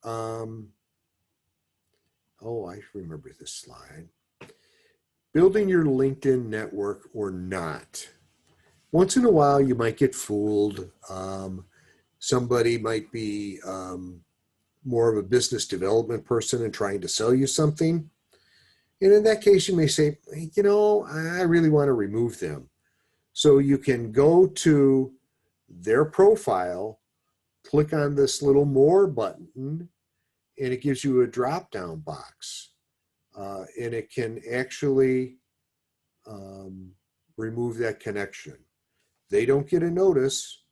Oh, I remember this slide. Building your LinkedIn network or not. Once in a while, you might get fooled. Somebody might be more of a business development person and trying to sell you something. And in that case, you may say, you know, I really want to remove them. So you can go to their profile, click on this little more button, and it gives you a drop-down box. And it can actually remove that connection. They don't get a notice.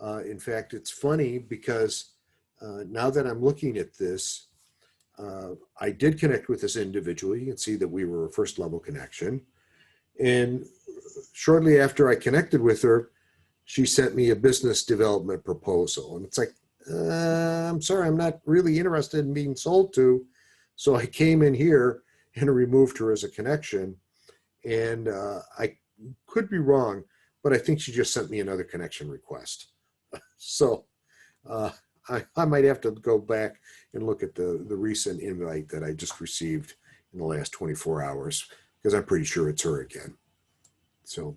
In fact, it's funny because now that I'm looking at this, I did connect with this individual. You can see that we were a first level connection. And shortly after I connected with her, she sent me a business development proposal. And it's like, I'm sorry, I'm not really interested in being sold to. So I came in here and removed her as a connection. And I could be wrong, but I think she just sent me another connection request. So I might have to go back and look at the recent invite that I just received in the last 24 hours, because I'm pretty sure it's her again. So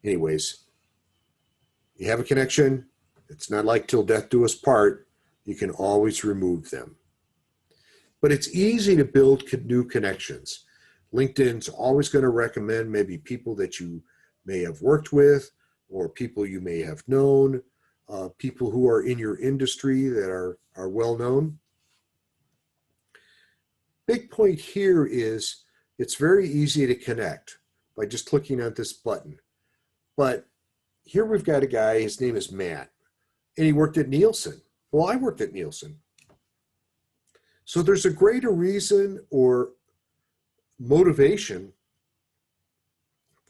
anyways, you have a connection. It's not like till death do us part. You can always remove them. But it's easy to build new connections. LinkedIn's always going to recommend maybe people that you may have worked with or people you may have known, people who are in your industry that are well known. Big point here is it's very easy to connect by just clicking on this button. But here we've got a guy, his name is Matt, and he worked at Nielsen. Well, I worked at Nielsen. So there's a greater reason or motivation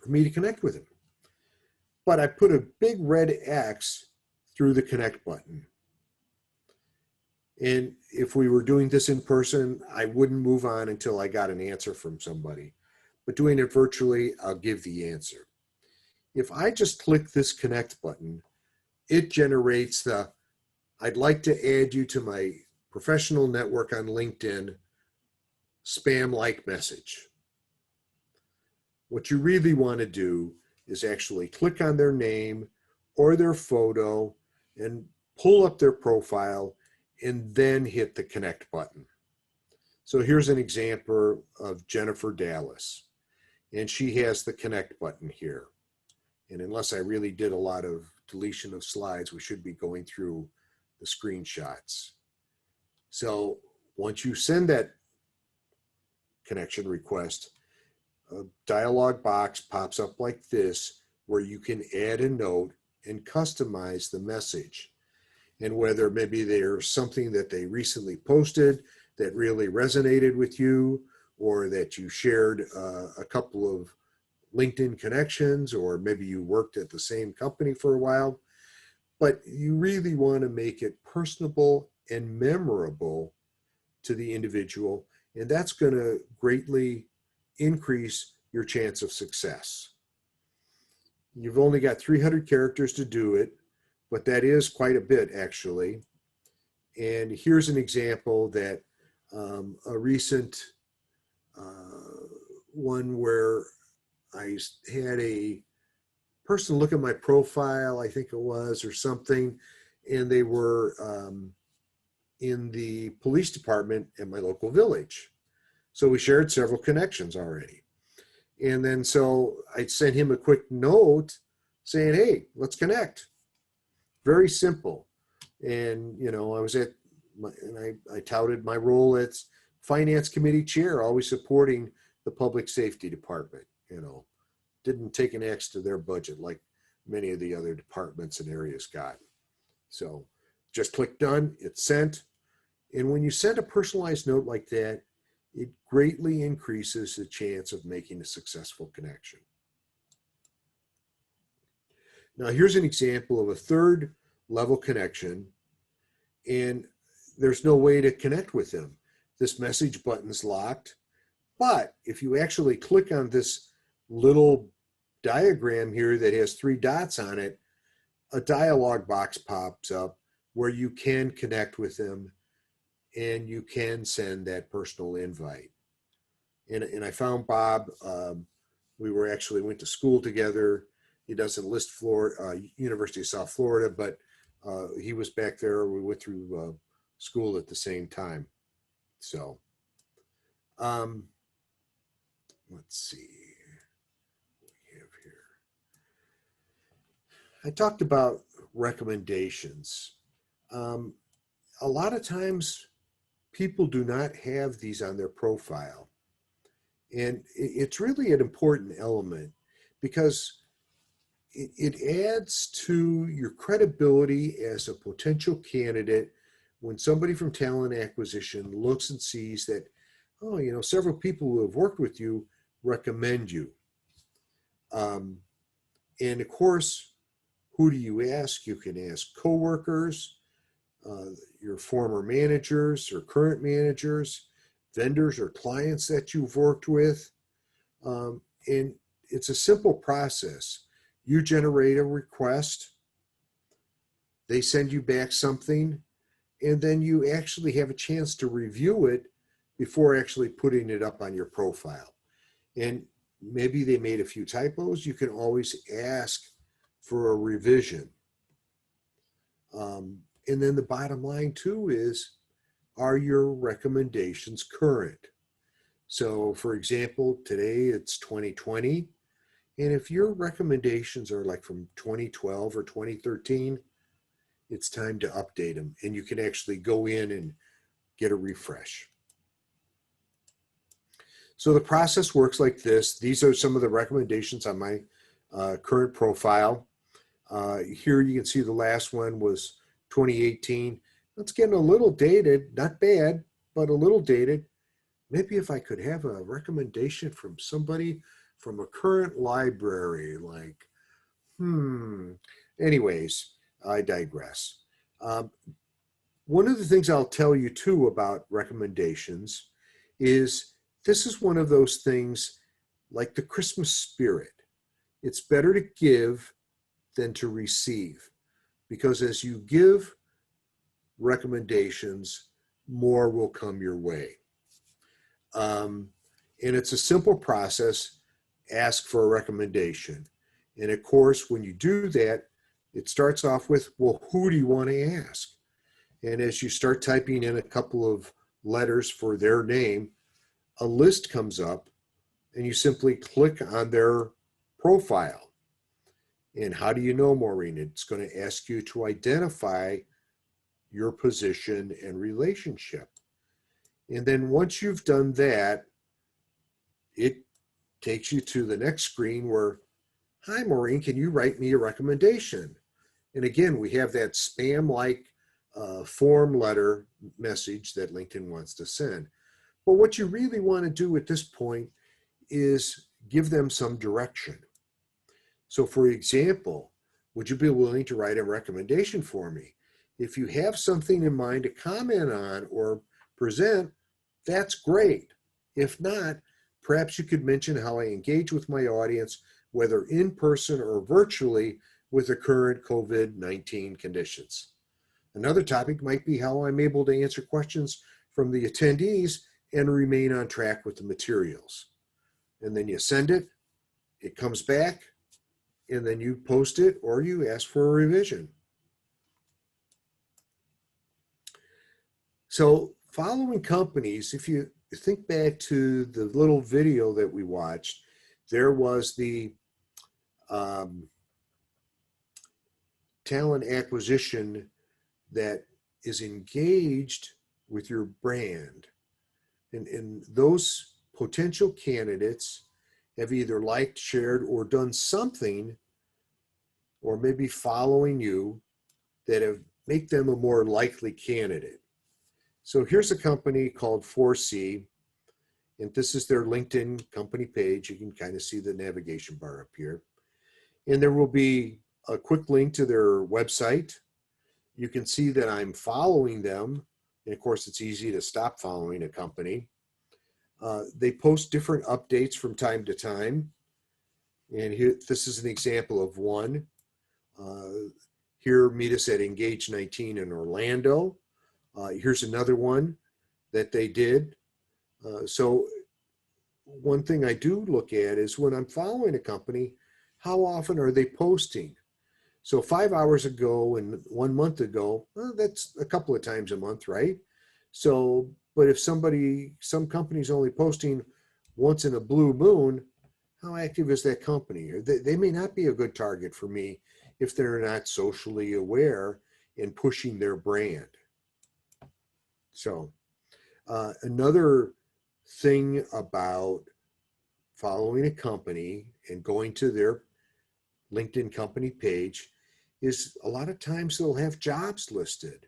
for me to connect with him. But I put a big red X through the connect button. And if we were doing this in person, I wouldn't move on until I got an answer from somebody. But doing it virtually, I'll give the answer. If I just click this connect button, it generates the, I'd like to add you to my professional network on LinkedIn spam-like message. What you really want to do is actually click on their name or their photo and pull up their profile and then hit the connect button. So here's an example of Jennifer Dallas, and she has the connect button here. And unless I really did a lot of deletion of slides, we should be going through the screenshots. So once you send that connection request, a dialog box pops up like this where you can add a note and customize the message. And whether maybe there's something that they recently posted that really resonated with you, or that you shared a couple of LinkedIn connections, or maybe you worked at the same company for a while, but you really want to make it personable and memorable to the individual. And that's going to greatly increase your chance of success. You've only got 300 characters to do it, but that is quite a bit actually. And here's an example that a recent one where I had a person look at my profile, I think it was, or something, and they were in the police department at my local village. So we shared several connections already. And then so I sent him a quick note saying, hey, let's connect. Very simple. And, you know, I was at, and I touted my role as finance committee chair, always supporting the public safety department, you know, didn't take an axe to their budget like many of the other departments and areas got. So just click done, it's sent. And when you send a personalized note like that, it greatly increases the chance of making a successful connection. Now here's an example of a third level connection, and there's no way to connect with them. This message button's locked. But if you actually click on this little diagram here that has 3 dots on it, a dialog box pops up where you can connect with them and you can send that personal invite. And I found Bob. We went to school together. He doesn't list Florida, University of South Florida, but he was back there. We went through school at the same time. So let's see what we have here. I talked about recommendations. A lot of times people do not have these on their profile. And it's really an important element because it adds to your credibility as a potential candidate when somebody from talent acquisition looks and sees that, oh, several people who have worked with you recommend you. And of course, who do you ask? You can ask coworkers, your former managers or current managers, vendors or clients that you've worked with. And it's a simple process. You generate a request, they send you back something, and then you actually have a chance to review it before actually putting it up on your profile. And maybe they made a few typos. You can always ask for a revision. And then the bottom line too is, are your recommendations current? So for example, today it's 2020. And if your recommendations are like from 2012 or 2013, it's time to update them. And you can actually go in and get a refresh. So the process works like this. These are some of the recommendations on my current profile. Here you can see the last one was 2018. It's getting a little dated, not bad, but a little dated. Maybe if I could have a recommendation from somebody from a current library, like, Anyways, I digress. One of the things I'll tell you too about recommendations is this is one of those things like the Christmas spirit. It's better to give than to receive, because as you give recommendations, more will come your way. And it's a simple process. Ask for a recommendation. And of course, when you do that, it starts off with, well, who do you want to ask? And as you start typing in a couple of letters for their name, a list comes up and you simply click on their profile. And how do you know, Maureen? It's going to ask you to identify your position and relationship. And then once you've done that, it takes you to the next screen where, hi, Maureen, can you write me a recommendation? And again, we have that spam-like form letter message that LinkedIn wants to send. But what you really want to do at this point is give them some direction. So for example, would you be willing to write a recommendation for me? If you have something in mind to comment on or present, that's great. If not, perhaps you could mention how I engage with my audience, whether in person or virtually, with the current COVID-19 conditions. Another topic might be how I'm able to answer questions from the attendees and remain on track with the materials. And then you send it, it comes back, and then you post it or you ask for a revision. So following companies, if you think back to the little video that we watched, there was the talent acquisition that is engaged with your brand. And those potential candidates have either liked, shared, or done something, or maybe following you, that have make them a more likely candidate. So here's a company called 4C, and this is their LinkedIn company page. You can kind of see the navigation bar up here. And there will be a quick link to their website. You can see that I'm following them. And of course, it's easy to stop following a company. They post different updates from time to time. And here, this is an example of one. Here, meet us at Engage 19 in Orlando. Here's another one that they did. So one thing I do look at is when I'm following a company, how often are they posting? So 5 hours ago and 1 month ago, well, that's a couple of times a month, right? So, but if some company's only posting once in a blue moon, how active is that company? They may not be a good target for me if they're not socially aware and pushing their brand. So another thing about following a company and going to their LinkedIn company page is a lot of times they'll have jobs listed.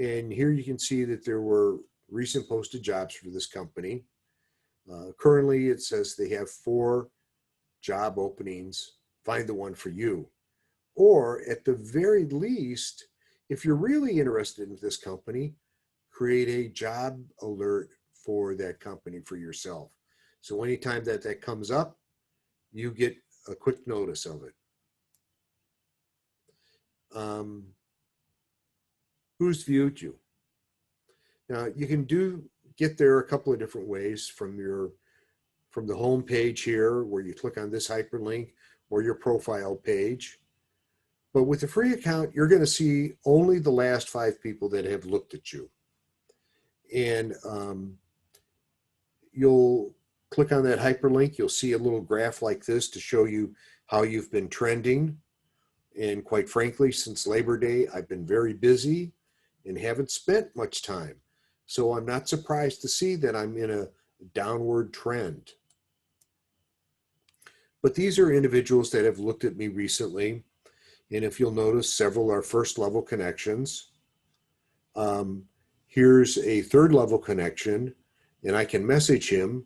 And here you can see that there were recent posted jobs for this company. Currently, it says they have 4 job openings. Find the one for you. Or at the very least, if you're really interested in this company, create a job alert for that company for yourself. So anytime that comes up, you get a quick notice of it. Who's viewed you? Now you can get there a couple of different ways from the home page here, where you click on this hyperlink, or your profile page. But with the free account, you're going to see only the last 5 people that have looked at you. And you'll click on that hyperlink, you'll see a little graph like this to show you how you've been trending. And quite frankly, since Labor Day, I've been very busy and haven't spent much time. So I'm not surprised to see that I'm in a downward trend. But these are individuals that have looked at me recently. And if you'll notice, several are first level connections. Here's a 3rd level connection, and I can message him,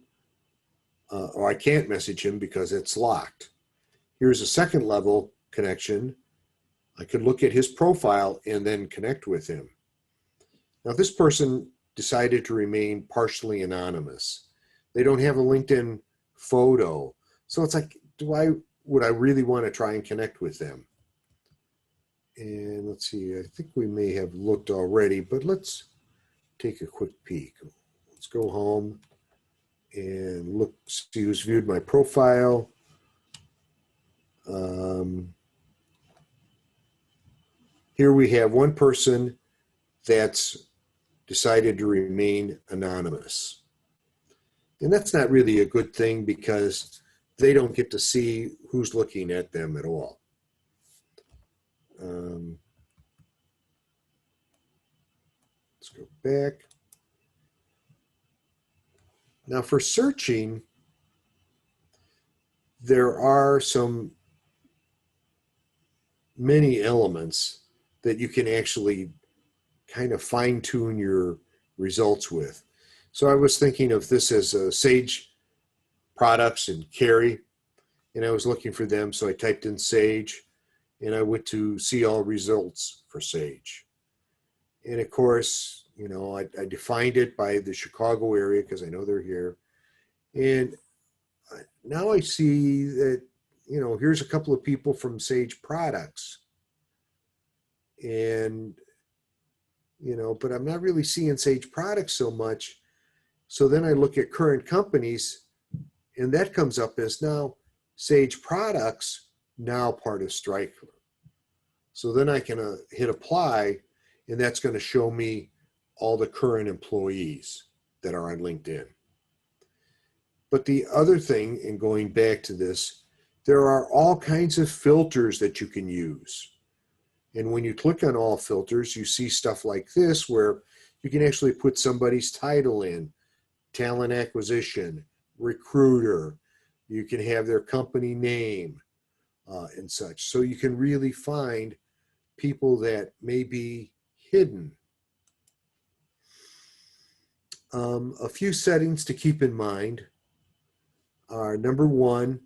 or I can't message him because it's locked. Here's a 2nd level connection. I could look at his profile and then connect with him. Now, this person decided to remain partially anonymous. They don't have a LinkedIn photo. So it's like, would I really want to try and connect with them? And let's see, I think we may have looked already, but let's take a quick peek. Let's go home and look, see who's viewed my profile. Here we have one person that's decided to remain anonymous. And that's not really a good thing because they don't get to see who's looking at them at all. Let's go back. Now for searching, there are many elements that you can actually kind of fine tune your results with. So I was thinking of this as Sage products and Carry, and I was looking for them. So I typed in Sage and I went to see all results for Sage. And of course, you know, I defined it by the Chicago area because I know they're here. And now I see that, you know, here's a couple of people from Sage products. And, you know, but I'm not really seeing Sage products so much. So then I look at current companies and that comes up as now Sage products, now part of Stryker. So then I can hit apply, and that's going to show me all the current employees that are on LinkedIn. But the other thing, and going back to this, there are all kinds of filters that you can use. And when you click on all filters, you see stuff like this where you can actually put somebody's title in, talent acquisition, recruiter. You can have their company name and such. So you can really find people that may be hidden. A few settings to keep in mind are, number 1,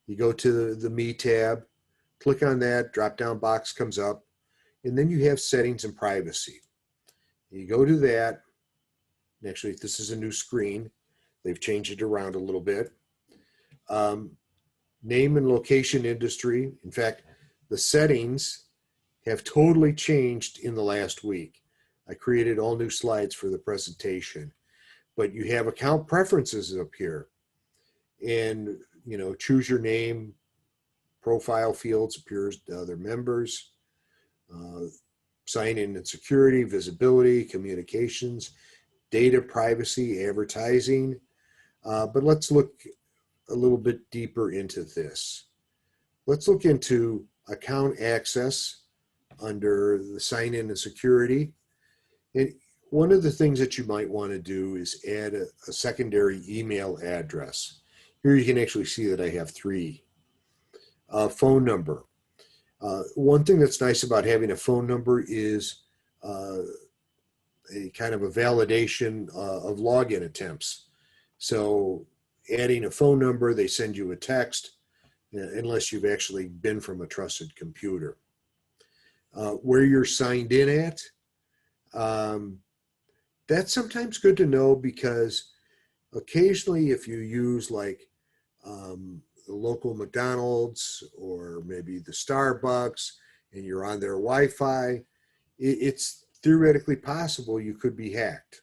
you go to the Me tab, click on that, drop-down box comes up, and then you have settings and privacy. You go to that, and actually this is a new screen, They've changed it around a little bit. Name and location industry. In fact, the settings have totally changed in the last week. I created all new slides for the presentation, but you have account preferences up here, and choose your name, profile fields appears to other members, sign in and security, visibility, communications, data privacy, advertising. But let's look a little bit deeper into this. Let's look into account access under the sign in and security. And one of the things that you might want to do is add a secondary email address. Here you can actually see that I have 3. Phone number. One thing that's nice about having a phone number is a kind of a validation of login attempts. So adding a phone number, they send you a text, unless you've actually been from a trusted computer. Where you're signed in at, that's sometimes good to know, because occasionally if you use like the local McDonald's or maybe the Starbucks and you're on their Wi-Fi, it's theoretically possible you could be hacked.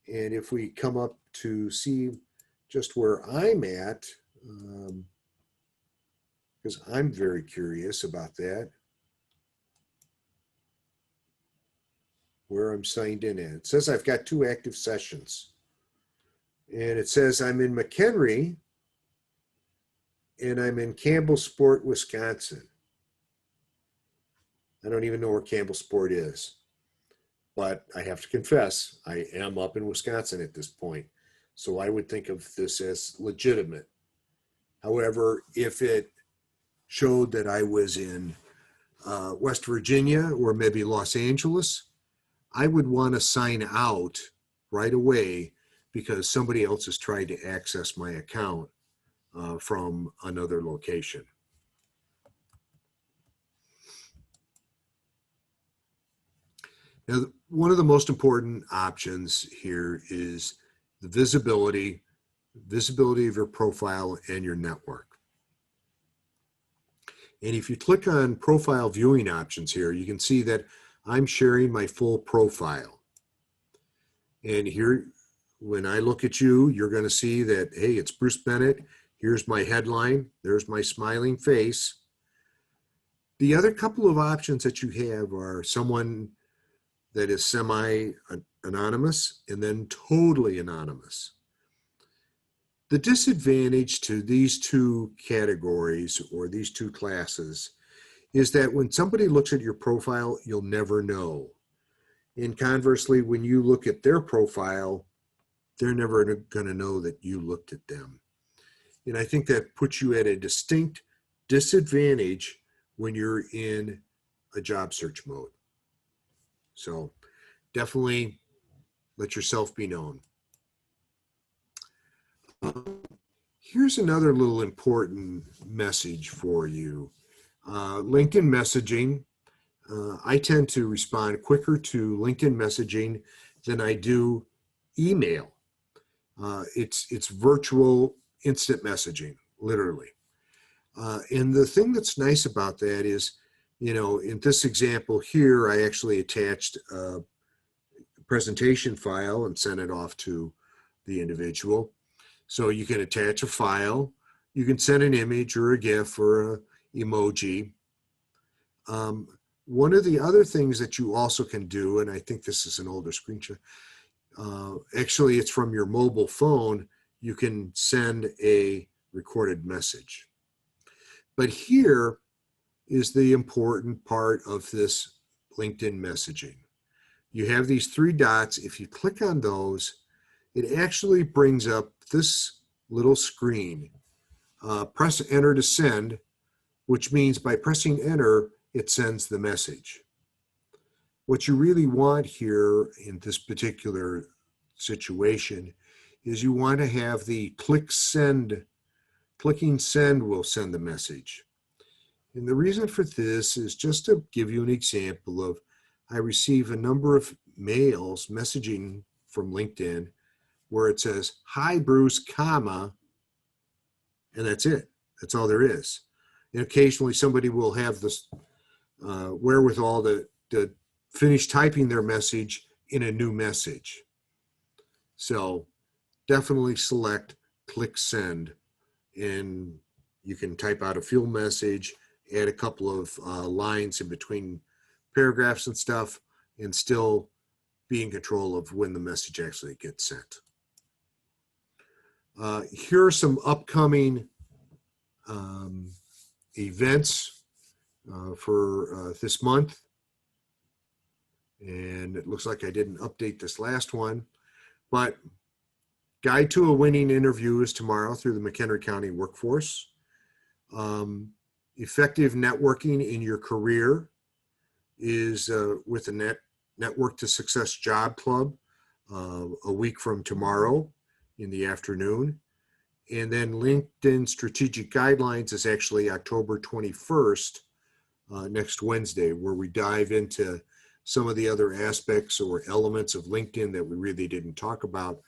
And if we come up to see just where I'm at, because I'm very curious about that, where I'm signed in at. It says I've got 2 active sessions. And it says I'm in McHenry and I'm in Campbellsport, Wisconsin. I don't even know where Campbellsport is, but I have to confess, I am up in Wisconsin at this point. So I would think of this as legitimate. However, if it showed that I was in West Virginia or maybe Los Angeles, I would want to sign out right away, because somebody else has tried to access my account from another location. Now, one of the most important options here is the visibility of your profile and your network. And if you click on profile viewing options here, you can see that I'm sharing my full profile. And here, when I look at you, you're going to see that, hey, it's Bruce Bennett. Here's my headline. There's my smiling face. The other couple of options that you have are someone that is semi-anonymous and then totally anonymous. The disadvantage to these 2 categories or these 2 classes is that when somebody looks at your profile, you'll never know. And conversely, when you look at their profile, they're never going to know that you looked at them. And I think that puts you at a distinct disadvantage when you're in a job search mode. So definitely let yourself be known. Here's another little important message for you. LinkedIn messaging. I tend to respond quicker to LinkedIn messaging than I do email. It's virtual instant messaging, literally. And the thing that's nice about that is, in this example here, I actually attached a presentation file and sent it off to the individual. So you can attach a file, you can send an image or a GIF or an emoji. One of the other things that you also can do, and I think this is an older screenshot, actually it's from your mobile phone, you can send a recorded message. But here is the important part of this LinkedIn messaging. You have these 3 dots. If you click on those, it actually brings up this little screen. Press enter to send, which means by pressing enter, it sends the message. What you really want here in this particular situation is you want to have the click send. Clicking send will send the message. And the reason for this is just to give you an example of, I receive a number of mails messaging from LinkedIn where it says, "Hi, Bruce, comma," and that's it. That's all there is. And occasionally somebody will have this wherewithal to finish typing their message in a new message. So definitely select click send, and you can type out a full message, add a couple of lines in between paragraphs and stuff, and still be in control of when the message actually gets sent. Here are some upcoming events for this month. And it looks like I didn't update this last one, but Guide to a Winning Interview is tomorrow through the McHenry County Workforce. Effective Networking in Your Career is with the Network to Success Job Club a week from tomorrow in the afternoon. And then LinkedIn Strategic Guidelines is actually October 21st, next Wednesday, where we dive into some of the other aspects or elements of LinkedIn that we really didn't talk about.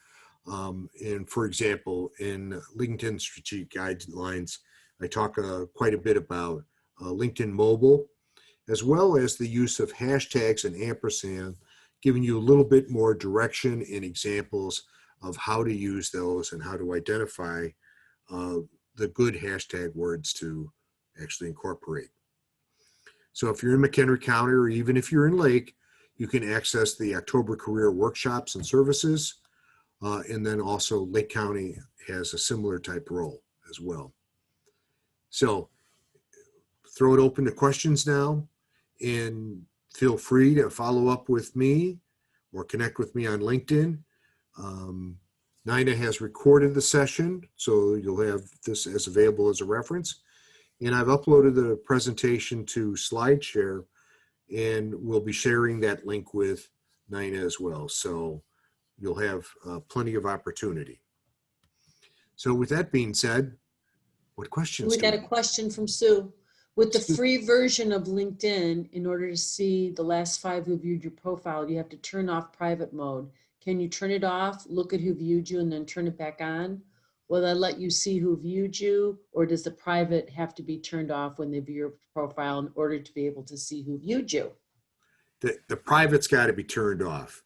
And for example, in LinkedIn Strategic Guidelines, I talk quite a bit about LinkedIn Mobile, as well as the use of hashtags and ampersand, giving you a little bit more direction and examples of how to use those and how to identify the good hashtag words to actually incorporate. So if you're in McHenry County, or even if you're in Lake, you can access the October career workshops and services. And then also Lake County has a similar type role as well. So throw it open to questions now, and feel free to follow up with me or connect with me on LinkedIn. Nina has recorded the session, so you'll have this as available as a reference. And I've uploaded the presentation to SlideShare, and we'll be sharing that link with Nina as well. So you'll have plenty of opportunity. So with that being said, what questions? We got a question from Sue. With the free version of LinkedIn, in order to see the last 5 who viewed your profile, you have to turn off private mode. Can you turn it off, look at who viewed you, and then turn it back on? Will that let you see who viewed you, or does the private have to be turned off when they view your profile in order to be able to see who viewed you? The private's got to be turned off.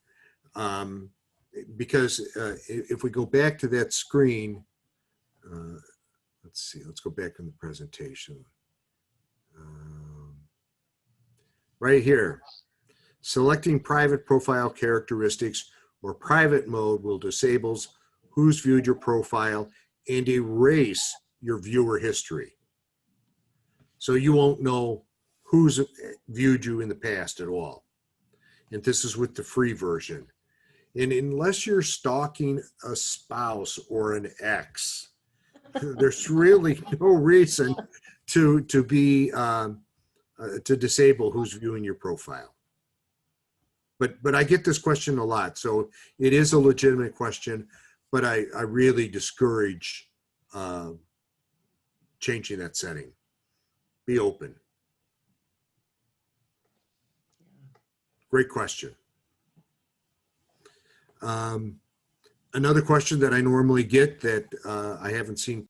Because if we go back to that screen, let's see, let's go back in the presentation. Right here, selecting private profile characteristics or private mode will disable who's viewed your profile and erase your viewer history. So you won't know who's viewed you in the past at all. And this is with the free version. And unless you're stalking a spouse or an ex, there's really no reason to disable who's viewing your profile. But I get this question a lot, so it is a legitimate question. But I really discourage changing that setting. Be open. Great question. Another question that I normally get that I haven't seen